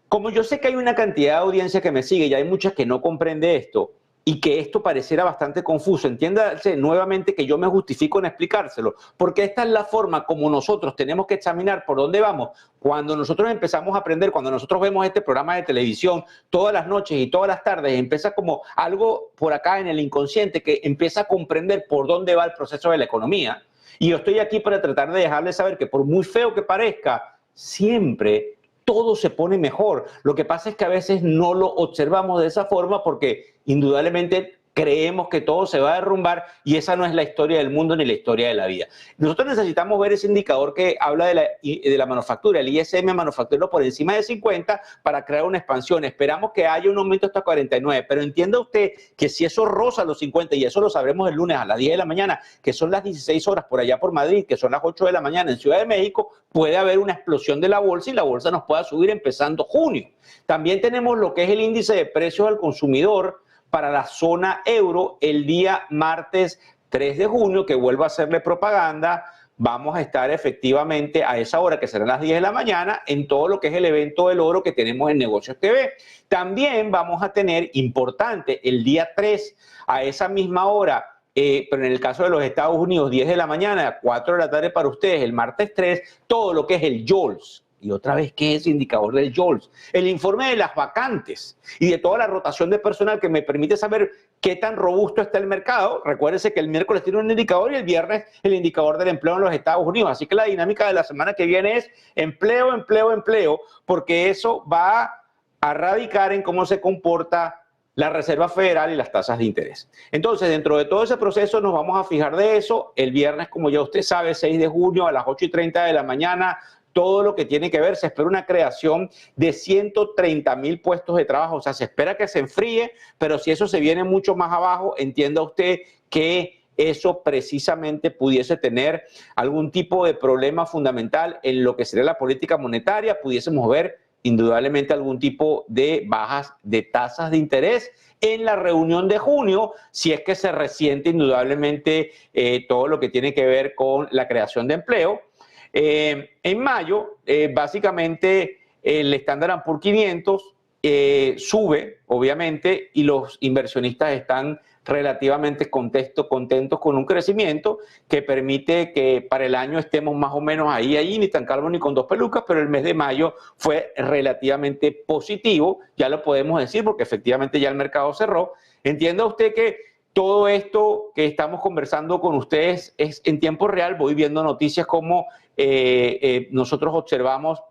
como yo sé que hay una cantidad de audiencia que me sigue y hay muchas que no comprende esto, y que esto pareciera bastante confuso, entiéndase nuevamente que yo me justifico en explicárselo, porque esta es la forma como nosotros tenemos que examinar por dónde vamos. Cuando nosotros empezamos a aprender, cuando nosotros vemos este programa de televisión todas las noches y todas las tardes, empieza como algo por acá en el inconsciente que empieza a comprender por dónde va el proceso de la economía. Y yo estoy aquí para tratar de dejarles saber que por muy feo que parezca, siempre todo se pone mejor. Lo que pasa es que a veces no lo observamos de esa forma porque indudablemente creemos que todo se va a derrumbar y esa no es la historia del mundo ni la historia de la vida. Nosotros necesitamos ver ese indicador que habla de la manufactura, el ISM manufacturero por encima de 50 para crear una expansión. Esperamos que haya un aumento hasta 49, pero entienda usted que si eso roza los 50, y eso lo sabremos el lunes a las 10 de la mañana, que son las 16 horas por allá por Madrid, que son las 8 de la mañana en Ciudad de México, puede haber una explosión de la bolsa y la bolsa nos pueda subir empezando junio. También tenemos lo que es el índice de precios al consumidor para la zona euro el día martes 3 de junio, que vuelvo a hacerle propaganda vamos a estar efectivamente a esa hora, que serán las 10 de la mañana, en todo lo que es el evento del oro que tenemos en Negocios TV. También vamos a tener, importante, el día 3, a esa misma hora, pero en el caso de los Estados Unidos, 10 de la mañana, 4 de la tarde para ustedes, el martes 3, todo lo que es el JOLTS. Y otra vez, ¿qué es el indicador del JOLTS? El informe de las vacantes y de toda la rotación de personal que me permite saber qué tan robusto está el mercado. Recuérdense que el miércoles tiene un indicador y el viernes el indicador del empleo en los Estados Unidos. Así que la dinámica de la semana que viene es empleo, empleo, empleo, porque eso va a radicar en cómo se comporta la Reserva Federal y las tasas de interés. Entonces, dentro de todo ese proceso nos vamos a fijar de eso. El viernes, como ya usted sabe, 6 de junio a las 8:30 de la mañana, todo lo que tiene que ver, se espera una creación de 130,000 puestos de trabajo, o sea, se espera que se enfríe, pero si eso se viene mucho más abajo, entienda usted que eso precisamente pudiese tener algún tipo de problema fundamental en lo que sería la política monetaria, pudiésemos ver indudablemente algún tipo de bajas de tasas de interés en la reunión de junio, si es que se resiente indudablemente todo lo que tiene que ver con la creación de empleo. En mayo, básicamente, el Standard & Poor's 500 sube, obviamente, y los inversionistas están relativamente contentos con un crecimiento que permite que para el año estemos más o menos ahí, ni tan calvo ni con dos pelucas, pero el mes de mayo fue relativamente positivo, ya lo podemos decir porque efectivamente ya el mercado cerró. Entienda usted que todo esto que estamos conversando con ustedes es en tiempo real. Voy viendo noticias como nosotros observamos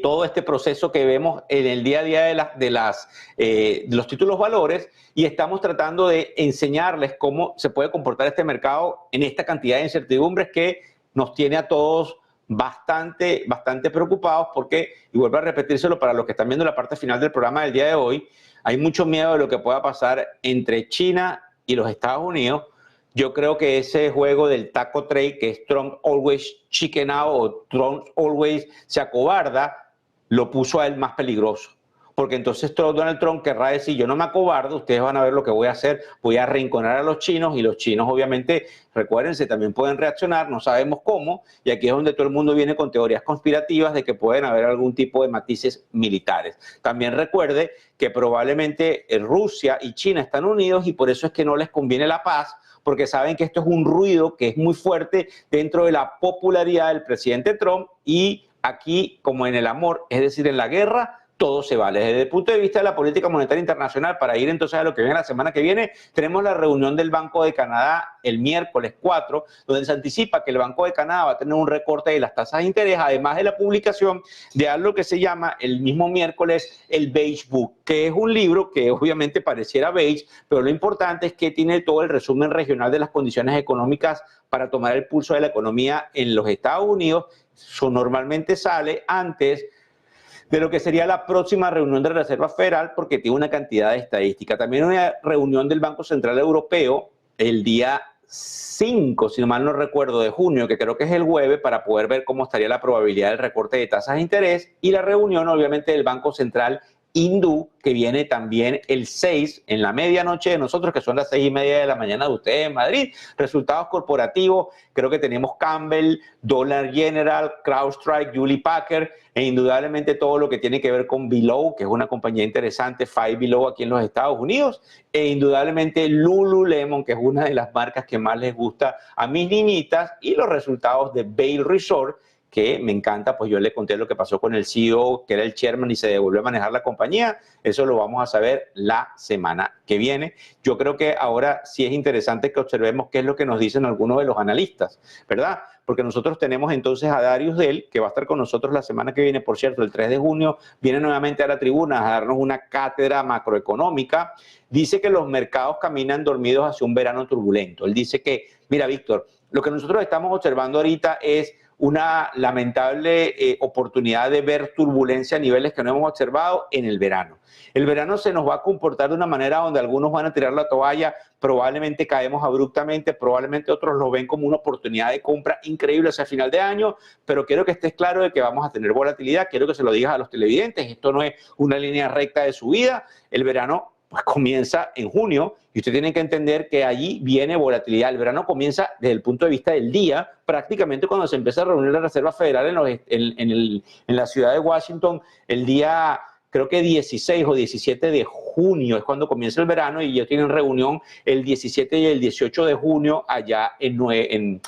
todo este proceso que vemos en el día a día de los títulos valores, y estamos tratando de enseñarles cómo se puede comportar este mercado en esta cantidad de incertidumbres que nos tiene a todos bastante preocupados, porque, y vuelvo a repetírselo para los que están viendo la parte final del programa del día de hoy, hay mucho miedo de lo que pueda pasar entre China y los Estados Unidos. Yo creo que ese juego del taco trade, que es Trump always chicken out o Trump always se acobarda, lo puso a él más peligroso. Porque entonces Donald Trump querrá decir, yo no me acobardo, ustedes van a ver lo que voy a hacer, voy a arrinconar a los chinos, y los chinos obviamente, recuérdense, también pueden reaccionar, no sabemos cómo, y aquí es donde todo el mundo viene con teorías conspirativas de que pueden haber algún tipo de matices militares. También recuerde que probablemente Rusia y China están unidos y por eso es que no les conviene la paz, porque saben que esto es un ruido que es muy fuerte dentro de la popularidad del presidente Trump, y aquí, como en el amor, es decir, en la guerra, todo se vale. Desde el punto de vista de la política monetaria internacional, para ir entonces a lo que viene la semana que viene, tenemos la reunión del Banco de Canadá el miércoles 4, donde se anticipa que el Banco de Canadá va a tener un recorte de las tasas de interés, además de la publicación de algo que se llama el mismo miércoles el Beige Book, que es un libro que obviamente pareciera beige, pero lo importante es que tiene todo el resumen regional de las condiciones económicas para tomar el pulso de la economía en los Estados Unidos. Eso normalmente sale antes de lo que sería la próxima reunión de la Reserva Federal, porque tiene una cantidad de estadística. También una reunión del Banco Central Europeo el día 5, si no mal no recuerdo, de junio, que creo que es el jueves, para poder ver cómo estaría la probabilidad del recorte de tasas de interés, y la reunión obviamente del Banco Central hindú, que viene también el 6 en la medianoche de nosotros, que son las 6:30 de la mañana de ustedes en Madrid. Resultados corporativos, creo que tenemos Campbell, Dollar General, CrowdStrike, Hewlett Packard, e indudablemente todo lo que tiene que ver con Below, que es una compañía interesante, Five Below aquí en los Estados Unidos, e indudablemente Lululemon, que es una de las marcas que más les gusta a mis niñitas, y los resultados de Vail Resort, que me encanta. Pues yo le conté lo que pasó con el CEO, que era el chairman, y se devolvió a manejar la compañía. Eso lo vamos a saber la semana que viene. Yo creo que ahora sí es interesante que observemos qué es lo que nos dicen algunos de los analistas, ¿verdad? Porque nosotros tenemos entonces a Darius Dell, que va a estar con nosotros la semana que viene. Por cierto, el 3 de junio viene nuevamente a la tribuna a darnos una cátedra macroeconómica. Dice que los mercados caminan dormidos hacia un verano turbulento. Él dice que, mira, Víctor, lo que nosotros estamos observando ahorita es una lamentable oportunidad de ver turbulencia a niveles que no hemos observado en el verano. El verano se nos va a comportar de una manera donde algunos van a tirar la toalla, probablemente caemos abruptamente, probablemente otros lo ven como una oportunidad de compra increíble hacia final de año, pero quiero que estés claro de que vamos a tener volatilidad. Quiero que se lo digas a los televidentes, esto no es una línea recta de subida. El verano pues comienza en junio y usted tiene que entender que allí viene volatilidad. El verano comienza desde el punto de vista del día, prácticamente cuando se empieza a reunir la Reserva Federal en la ciudad de Washington, el día creo que 16 o 17 de junio es cuando comienza el verano y ellos tienen reunión el 17 y el 18 de junio allá no en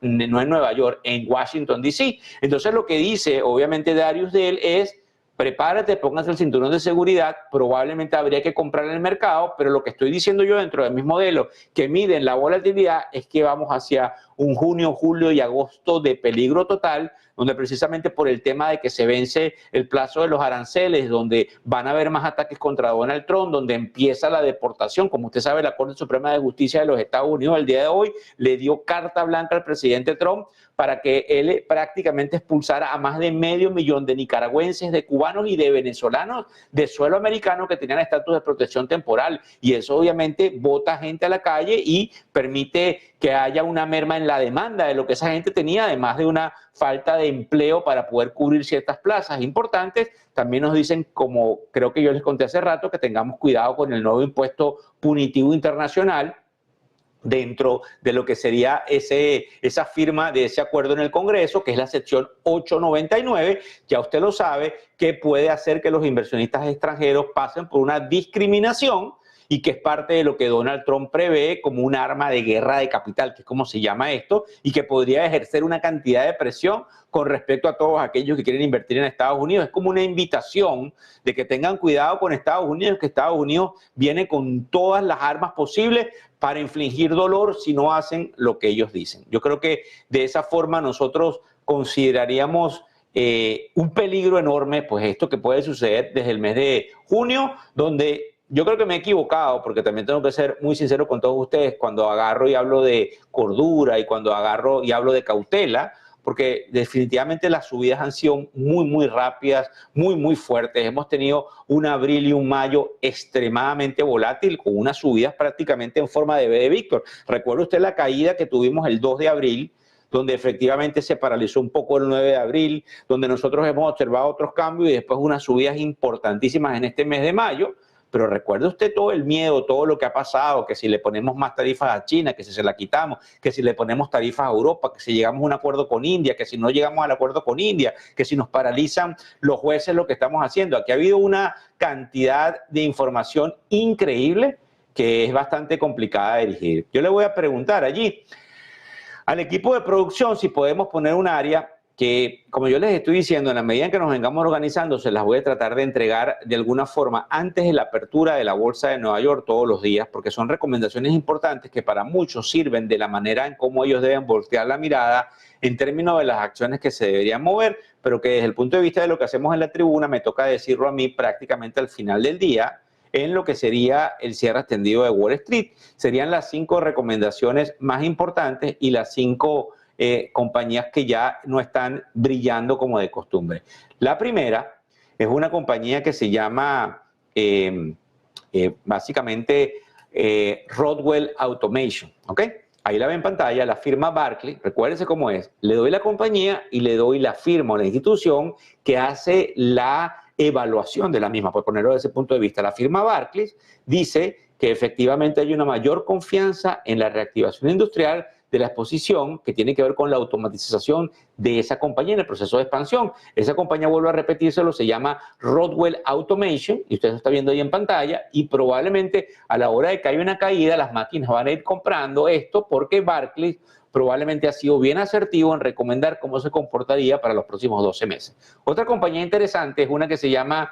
Nueva York, en Washington, D.C. Entonces lo que dice obviamente Darius Dale es: prepárate, pónganse el cinturón de seguridad, probablemente habría que comprar en el mercado, pero lo que estoy diciendo yo dentro de mis modelos que miden la volatilidad es que vamos hacia un junio, julio y agosto de peligro total, donde precisamente por el tema de que se vence el plazo de los aranceles, donde van a haber más ataques contra Donald Trump, donde empieza la deportación. Como usted sabe, la Corte Suprema de Justicia de los Estados Unidos el día de hoy le dio carta blanca al presidente Trump para que él prácticamente expulsara a más de 500,000 de nicaragüenses, de cubanos y de venezolanos de suelo americano que tenían estatus de protección temporal. Y eso obviamente bota gente a la calle y permite que haya una merma en la demanda de lo que esa gente tenía, además de una falta de empleo para poder cubrir ciertas plazas importantes. También nos dicen, como creo que yo les conté hace rato, que tengamos cuidado con el nuevo impuesto punitivo internacional dentro de lo que sería esa firma de ese acuerdo en el Congreso, que es la sección 899, ya usted lo sabe, que puede hacer que los inversionistas extranjeros pasen por una discriminación y que es parte de lo que Donald Trump prevé como un arma de guerra de capital, que es como se llama esto, y que podría ejercer una cantidad de presión con respecto a todos aquellos que quieren invertir en Estados Unidos. Es como una invitación de que tengan cuidado con Estados Unidos, que Estados Unidos viene con todas las armas posibles para infligir dolor si no hacen lo que ellos dicen. Yo creo que de esa forma nosotros consideraríamos un peligro enorme, pues esto que puede suceder desde el mes de junio, donde yo creo que me he equivocado, porque también tengo que ser muy sincero con todos ustedes cuando agarro y hablo de cordura y cuando agarro y hablo de cautela, porque definitivamente las subidas han sido muy, muy rápidas, muy, muy fuertes. Hemos tenido un abril y un mayo extremadamente volátil, con unas subidas prácticamente en forma de V de Víctor. ¿Recuerda usted la caída que tuvimos el 2 de abril? Donde efectivamente se paralizó un poco el 9 de abril, donde nosotros hemos observado otros cambios y después unas subidas importantísimas en este mes de mayo. Pero recuerde usted todo el miedo, todo lo que ha pasado, que si le ponemos más tarifas a China, que si se la quitamos, que si le ponemos tarifas a Europa, que si llegamos a un acuerdo con India, que si no llegamos al acuerdo con India, que si nos paralizan los jueces lo que estamos haciendo. Aquí ha habido una cantidad de información increíble que es bastante complicada de dirigir. Yo le voy a preguntar allí al equipo de producción si podemos poner un área que, como yo les estoy diciendo, en la medida en que nos vengamos organizando, se las voy a tratar de entregar de alguna forma antes de la apertura de la Bolsa de Nueva York todos los días, porque son recomendaciones importantes que para muchos sirven de la manera en cómo ellos deben voltear la mirada en términos de las acciones que se deberían mover, pero que desde el punto de vista de lo que hacemos en la tribuna, me toca decirlo a mí prácticamente al final del día, en lo que sería el cierre extendido de Wall Street. Serían las 5 recomendaciones más importantes y las 5 compañías que ya no están brillando como de costumbre. La primera es una compañía que se llama básicamente Rockwell Automation, ¿ok? Ahí la ven en pantalla, la firma Barclays, recuérdense cómo es, le doy la compañía y le doy la firma o la institución que hace la evaluación de la misma, por ponerlo desde ese punto de vista. La firma Barclays dice que efectivamente hay una mayor confianza en la reactivación industrial de la exposición que tiene que ver con la automatización de esa compañía en el proceso de expansión. Esa compañía, vuelvo a repetírselo, se llama Rockwell Automation y usted lo está viendo ahí en pantalla y probablemente a la hora de que haya una caída las máquinas van a ir comprando esto porque Barclays probablemente ha sido bien asertivo en recomendar cómo se comportaría para los próximos 12 meses. Otra compañía interesante es una que se llama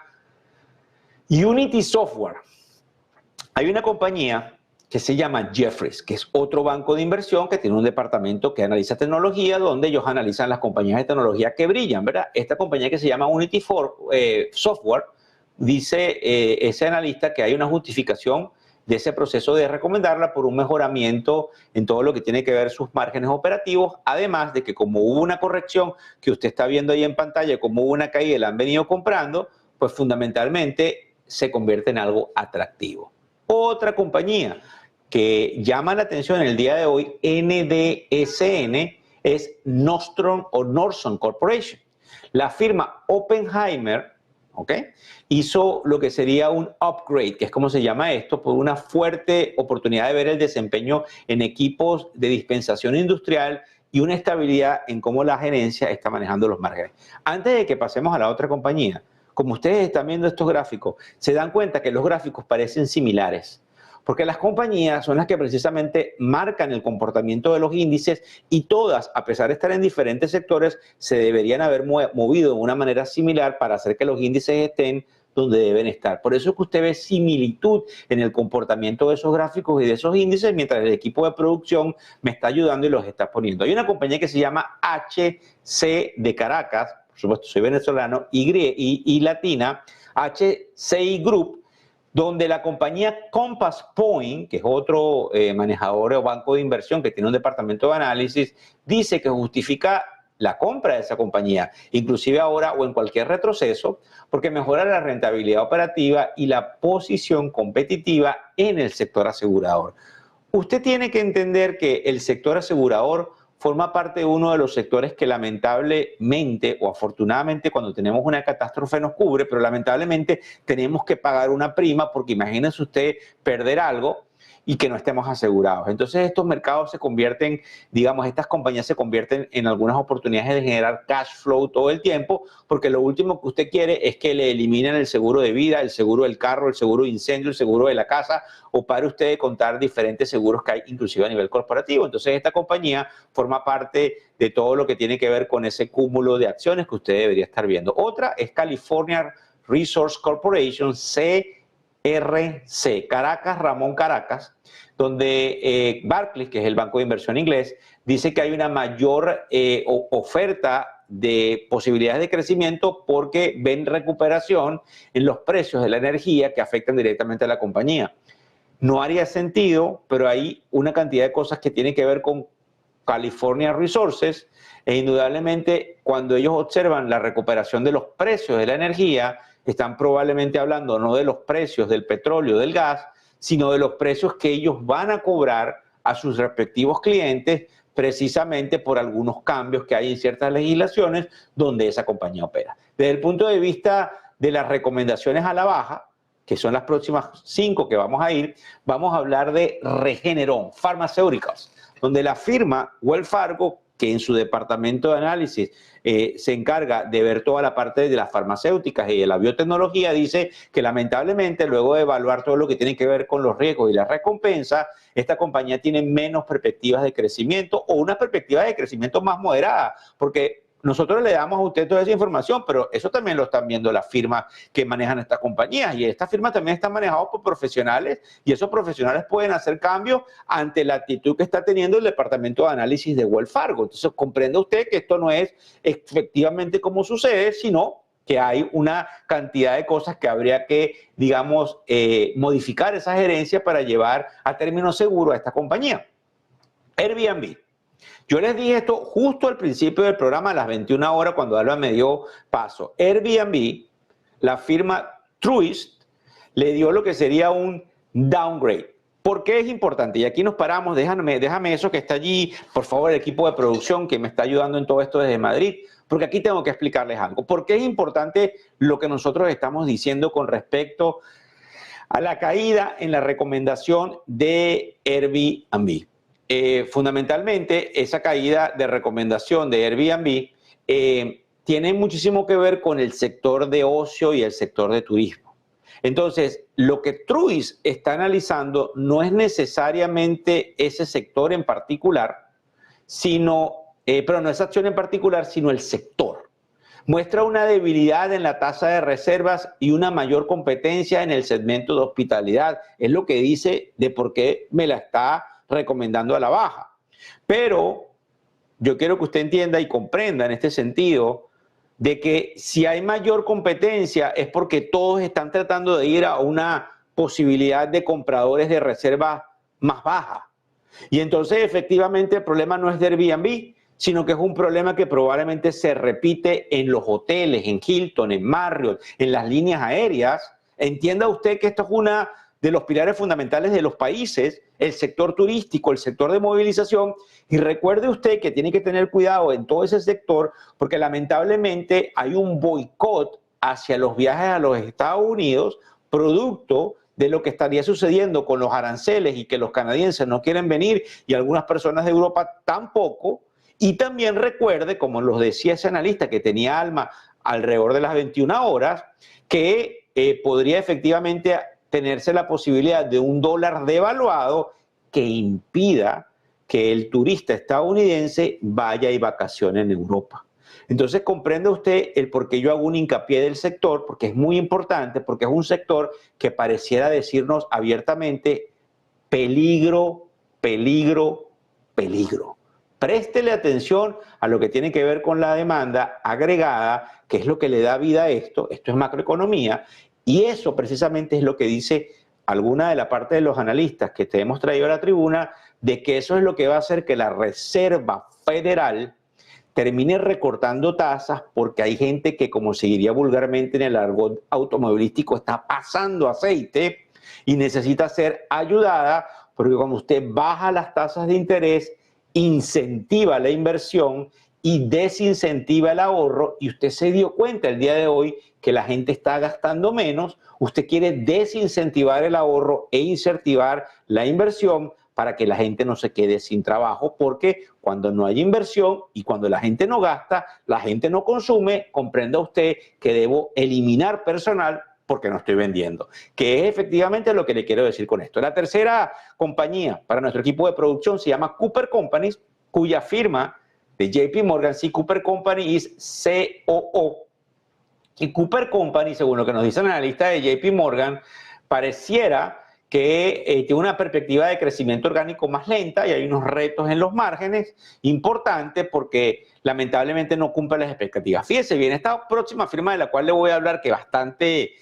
Unity Software. Hay una compañía que se llama Jefferies, que es otro banco de inversión que tiene un departamento que analiza tecnología, donde ellos analizan las compañías de tecnología que brillan, ¿verdad? Esta compañía que se llama Unity Software, dice ese analista que hay una justificación de ese proceso de recomendarla por un mejoramiento en todo lo que tiene que ver sus márgenes operativos, además de que como hubo una corrección que usted está viendo ahí en pantalla, como hubo una caída y la han venido comprando, pues fundamentalmente se convierte en algo atractivo. Otra compañía que llama la atención en el día de hoy, NDSN, es Nordstrom Corporation. La firma Oppenheimer ¿ok? Hizo lo que sería un upgrade, que es como se llama esto, por una fuerte oportunidad de ver el desempeño en equipos de dispensación industrial y una estabilidad en cómo la gerencia está manejando los márgenes. Antes de que pasemos a la otra compañía, como ustedes están viendo estos gráficos, se dan cuenta que los gráficos parecen similares, porque las compañías son las que precisamente marcan el comportamiento de los índices y todas, a pesar de estar en diferentes sectores, se deberían haber movido de una manera similar para hacer que los índices estén donde deben estar. Por eso es que usted ve similitud en el comportamiento de esos gráficos y de esos índices, mientras el equipo de producción me está ayudando y los está poniendo. Hay una compañía que se llama HC de Caracas, por supuesto soy venezolano, y latina, HCI Group, donde la compañía Compass Point, que es otro manejador o banco de inversión que tiene un departamento de análisis, dice que justifica la compra de esa compañía, inclusive ahora o en cualquier retroceso, porque mejora la rentabilidad operativa y la posición competitiva en el sector asegurador. Usted tiene que entender que el sector asegurador forma parte de uno de los sectores que lamentablemente o afortunadamente cuando tenemos una catástrofe nos cubre, pero lamentablemente tenemos que pagar una prima porque imagínese usted perder algo y que no estemos asegurados. Entonces estos mercados se convierten, digamos, estas compañías se convierten en algunas oportunidades de generar cash flow todo el tiempo, porque lo último que usted quiere es que le eliminen el seguro de vida, el seguro del carro, el seguro de incendio, el seguro de la casa, o pare usted de contar diferentes seguros que hay, inclusive a nivel corporativo. Entonces esta compañía forma parte de todo lo que tiene que ver con ese cúmulo de acciones que usted debería estar viendo. Otra es California Resource Corporation, CRC, Caracas, Ramón Caracas, donde Barclays, que es el banco de inversión inglés, dice que hay una mayor oferta de posibilidades de crecimiento porque ven recuperación en los precios de la energía que afectan directamente a la compañía. No haría sentido, pero hay una cantidad de cosas que tienen que ver con California Resources e indudablemente cuando ellos observan la recuperación de los precios de la energía, están probablemente hablando no de los precios del petróleo, del gas, sino de los precios que ellos van a cobrar a sus respectivos clientes precisamente por algunos cambios que hay en ciertas legislaciones donde esa compañía opera. Desde el punto de vista de las recomendaciones a la baja, que son las próximas 5 que vamos a ir, vamos a hablar de Regeneron Pharmaceuticals, donde la firma Wells Fargo, que en su departamento de análisis se encarga de ver toda la parte de las farmacéuticas y de la biotecnología, dice que lamentablemente luego de evaluar todo lo que tiene que ver con los riesgos y las recompensas, esta compañía tiene menos perspectivas de crecimiento o una perspectiva de crecimiento más moderada, porque nosotros le damos a usted toda esa información, pero eso también lo están viendo las firmas que manejan estas compañías y estas firmas también están manejadas por profesionales y esos profesionales pueden hacer cambios ante la actitud que está teniendo el departamento de análisis de Wells Fargo. Entonces comprende usted que esto no es efectivamente como sucede, sino que hay una cantidad de cosas que habría que, digamos, modificar esa gerencia para llevar a término seguro a esta compañía. Airbnb. Yo les dije esto justo al principio del programa a las 21 horas cuando Alba me dio paso. Airbnb, la firma Truist, le dio lo que sería un downgrade. ¿Por qué es importante? Y aquí nos paramos, déjame eso que está allí, por favor, el equipo de producción que me está ayudando en todo esto desde Madrid, porque aquí tengo que explicarles algo. ¿Por qué es importante lo que nosotros estamos diciendo con respecto a la caída en la recomendación de Airbnb? Fundamentalmente, esa caída de recomendación de Airbnb tiene muchísimo que ver con el sector de ocio y el sector de turismo. Entonces, lo que Truist está analizando no es necesariamente ese sector en particular, pero no esa acción en particular, sino el sector. Muestra una debilidad en la tasa de reservas y una mayor competencia en el segmento de hospitalidad. Es lo que dice de por qué me la está recomendando a la baja. Pero yo quiero que usted entienda y comprenda en este sentido de que si hay mayor competencia es porque todos están tratando de ir a una posibilidad de compradores de reserva más baja. Y entonces efectivamente el problema no es de Airbnb, sino que es un problema que probablemente se repite en los hoteles, en Hilton, en Marriott, en las líneas aéreas. Entienda usted que esto es una de los pilares fundamentales de los países, el sector turístico, el sector de movilización, y recuerde usted que tiene que tener cuidado en todo ese sector porque lamentablemente hay un boicot hacia los viajes a los Estados Unidos, producto de lo que estaría sucediendo con los aranceles y que los canadienses no quieren venir y algunas personas de Europa tampoco. Y también recuerde, como los decía ese analista que tenía Alma alrededor de las 21 horas, que podría efectivamente tenerse la posibilidad de un dólar devaluado que impida que el turista estadounidense vaya y vacacione en Europa. Entonces comprende usted el por qué yo hago un hincapié del sector, porque es muy importante, porque es un sector que pareciera decirnos abiertamente peligro, peligro, peligro. Préstele atención a lo que tiene que ver con la demanda agregada, que es lo que le da vida a esto. Esto es macroeconomía, y eso precisamente es lo que dice alguna de la parte de los analistas que te hemos traído a la tribuna, de que eso es lo que va a hacer que la Reserva Federal termine recortando tasas, porque hay gente que, como se diría vulgarmente en el argot automovilístico, está pasando aceite y necesita ser ayudada, porque cuando usted baja las tasas de interés, incentiva la inversión y desincentiva el ahorro, y usted se dio cuenta el día de hoy que la gente está gastando menos. Usted quiere desincentivar el ahorro e incentivar la inversión para que la gente no se quede sin trabajo, porque cuando no hay inversión y cuando la gente no gasta, la gente no consume. Comprenda usted que debo eliminar personal porque no estoy vendiendo, que es efectivamente lo que le quiero decir con esto. La tercera compañía para nuestro equipo de producción se llama Cooper Companies, cuya firma de JP Morgan, sí, Cooper Company es COO. Y Cooper Company, según lo que nos dice el analista de JP Morgan, pareciera que tiene una perspectiva de crecimiento orgánico más lenta y hay unos retos en los márgenes importantes porque lamentablemente no cumple las expectativas. Fíjese bien, esta próxima firma de la cual le voy a hablar, que bastante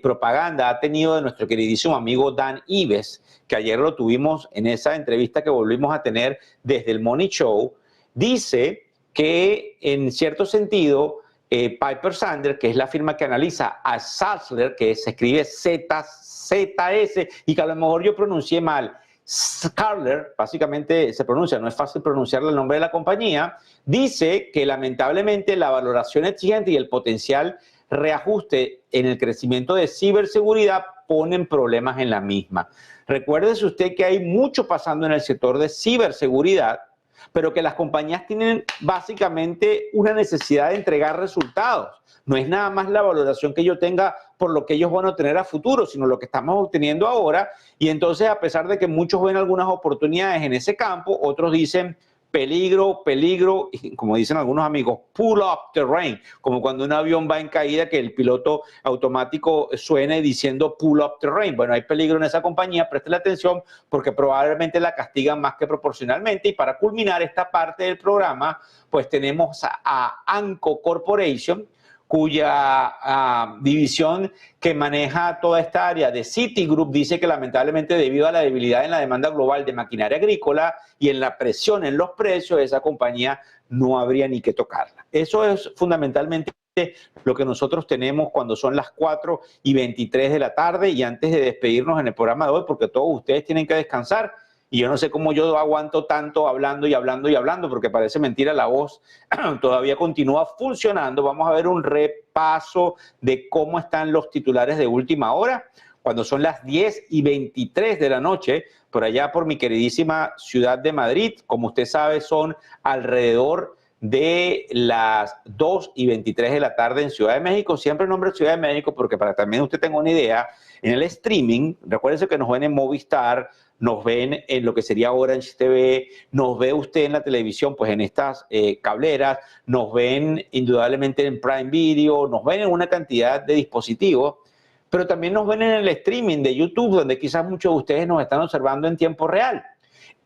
propaganda ha tenido de nuestro queridísimo amigo Dan Ives, que ayer lo tuvimos en esa entrevista que volvimos a tener desde el Money Show, dice que en cierto sentido Piper Sandler, que es la firma que analiza a Salzler, que se escribe ZS, y que a lo mejor yo pronuncié mal, Scarler, básicamente se pronuncia, no es fácil pronunciar el nombre de la compañía, dice que lamentablemente la valoración exigente y el potencial reajuste en el crecimiento de ciberseguridad ponen problemas en la misma. Recuérdese usted que hay mucho pasando en el sector de ciberseguridad, pero que las compañías tienen básicamente una necesidad de entregar resultados. No es nada más la valoración que yo tenga por lo que ellos van a obtener a futuro, sino lo que estamos obteniendo ahora. Y entonces, a pesar de que muchos ven algunas oportunidades en ese campo, otros dicen peligro, peligro, y como dicen algunos amigos, pull up terrain, como cuando un avión va en caída que el piloto automático suene diciendo pull up terrain. Bueno, hay peligro en esa compañía, préstele atención porque probablemente la castigan más que proporcionalmente. Y para culminar esta parte del programa, pues tenemos a Anco Corporation, cuya división que maneja toda esta área de Citigroup dice que lamentablemente debido a la debilidad en la demanda global de maquinaria agrícola y en la presión en los precios, esa compañía no habría ni que tocarla. Eso es fundamentalmente lo que nosotros tenemos cuando son las 4:23 de la tarde, y antes de despedirnos en el programa de hoy, porque todos ustedes tienen que descansar. Y yo no sé cómo yo aguanto tanto hablando y hablando y hablando, porque parece mentira, la voz todavía continúa funcionando. Vamos a ver un repaso de cómo están los titulares de última hora, cuando son las 10:23 de la noche, por allá por mi queridísima ciudad de Madrid. Como usted sabe, son alrededor de las 2:23 de la tarde en Ciudad de México. Siempre nombro Ciudad de México porque para también usted tenga una idea, en el streaming, recuérdense que nos ven en Movistar, nos ven en lo que sería Orange TV, nos ve usted en la televisión, pues en estas cableras, nos ven indudablemente en Prime Video, nos ven en una cantidad de dispositivos, pero también nos ven en el streaming de YouTube, donde quizás muchos de ustedes nos están observando en tiempo real.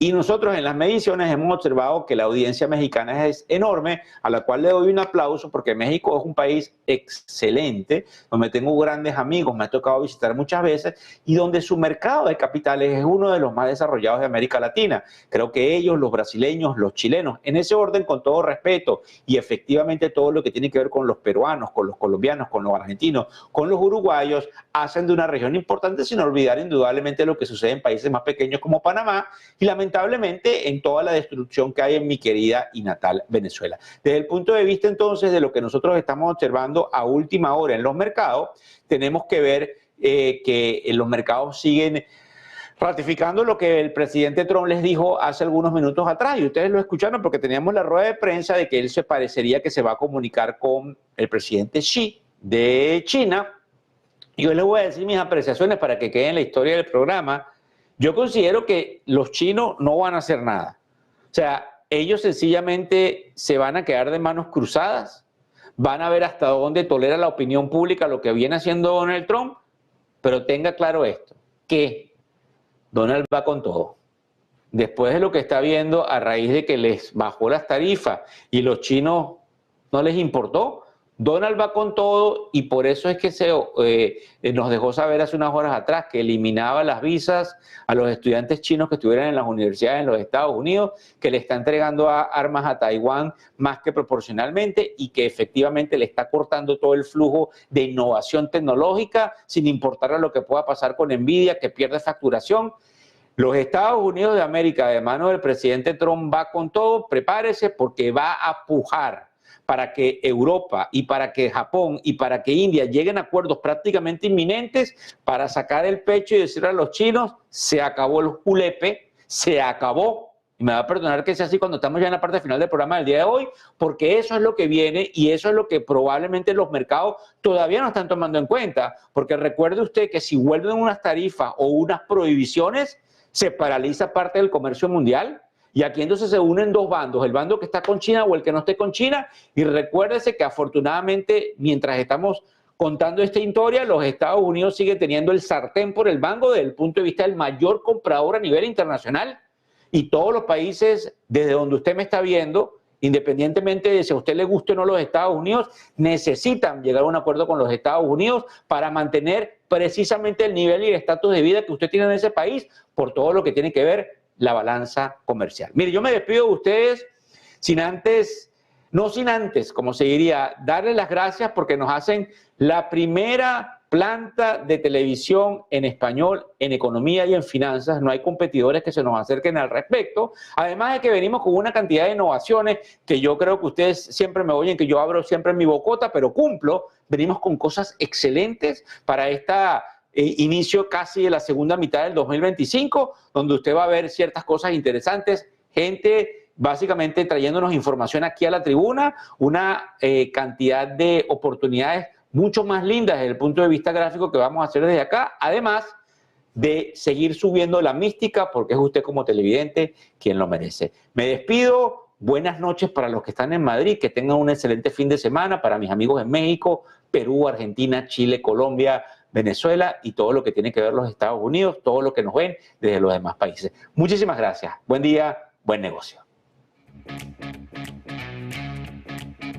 Y nosotros en las mediciones hemos observado que la audiencia mexicana es enorme, a la cual le doy un aplauso porque México es un país excelente, donde tengo grandes amigos, me ha tocado visitar muchas veces, y donde su mercado de capitales es uno de los más desarrollados de América Latina. Creo que ellos, los brasileños, los chilenos, en ese orden, con todo respeto, y efectivamente todo lo que tiene que ver con los peruanos, con los colombianos, con los argentinos, con los uruguayos, hacen de una región importante, sin olvidar indudablemente lo que sucede en países más pequeños como Panamá, y lamentablemente lamentablemente en toda la destrucción que hay en mi querida y natal Venezuela. Desde el punto de vista entonces de lo que nosotros estamos observando a última hora en los mercados, tenemos que ver que los mercados siguen ratificando lo que el presidente Trump les dijo hace algunos minutos atrás, y ustedes lo escucharon porque teníamos la rueda de prensa de que él se parecería que se va a comunicar con el presidente Xi de China. Yo les voy a decir mis apreciaciones para que quede en la historia del programa. Yo considero que los chinos no van a hacer nada. O sea, ellos sencillamente se van a quedar de manos cruzadas, van a ver hasta dónde tolera la opinión pública lo que viene haciendo Donald Trump, pero tenga claro esto, que Donald va con todo. Después de lo que está viendo a raíz de que les bajó las tarifas y los chinos no les importó, Donald va con todo y por eso es que nos dejó saber hace unas horas atrás que eliminaba las visas a los estudiantes chinos que estuvieran en las universidades en los Estados Unidos, que le está entregando armas a Taiwán más que proporcionalmente y que efectivamente le está cortando todo el flujo de innovación tecnológica sin importar a lo que pueda pasar con Nvidia, que pierde facturación. Los Estados Unidos de América, de mano del presidente Trump, va con todo, prepárese porque va a pujar para que Europa y para que Japón y para que India lleguen a acuerdos prácticamente inminentes para sacar el pecho y decirle a los chinos, se acabó el julepe, se acabó. Y me va a perdonar que sea así cuando estamos ya en la parte final del programa del día de hoy, porque eso es lo que viene y eso es lo que probablemente los mercados todavía no están tomando en cuenta. Porque recuerde usted que si vuelven unas tarifas o unas prohibiciones, se paraliza parte del comercio mundial. Y aquí entonces se unen dos bandos, el bando que está con China o el que no esté con China. Y recuérdese que afortunadamente, mientras estamos contando esta historia, los Estados Unidos siguen teniendo el sartén por el mango desde el punto de vista del mayor comprador a nivel internacional. Y todos los países, desde donde usted me está viendo, independientemente de si a usted le guste o no los Estados Unidos, necesitan llegar a un acuerdo con los Estados Unidos para mantener precisamente el nivel y el estatus de vida que usted tiene en ese país por todo lo que tiene que ver la balanza comercial. Mire, yo me despido de ustedes no sin antes, como se diría, darles las gracias porque nos hacen la primera planta de televisión en español, en economía y en finanzas. No hay competidores que se nos acerquen al respecto. Además de que venimos con una cantidad de innovaciones que yo creo que ustedes siempre me oyen, que yo abro siempre mi bocota, pero cumplo. Venimos con cosas excelentes para inicio casi de la segunda mitad del 2025, donde usted va a ver ciertas cosas interesantes, gente básicamente trayéndonos información aquí a la tribuna, una cantidad de oportunidades mucho más lindas desde el punto de vista gráfico que vamos a hacer desde acá, además de seguir subiendo la mística, porque es usted como televidente quien lo merece. Me despido, buenas noches para los que están en Madrid, que tengan un excelente fin de semana, para mis amigos en México, Perú, Argentina, Chile, Colombia, Venezuela y todo lo que tiene que ver los Estados Unidos, todo lo que nos ven desde los demás países. Muchísimas gracias. Buen día, buen negocio.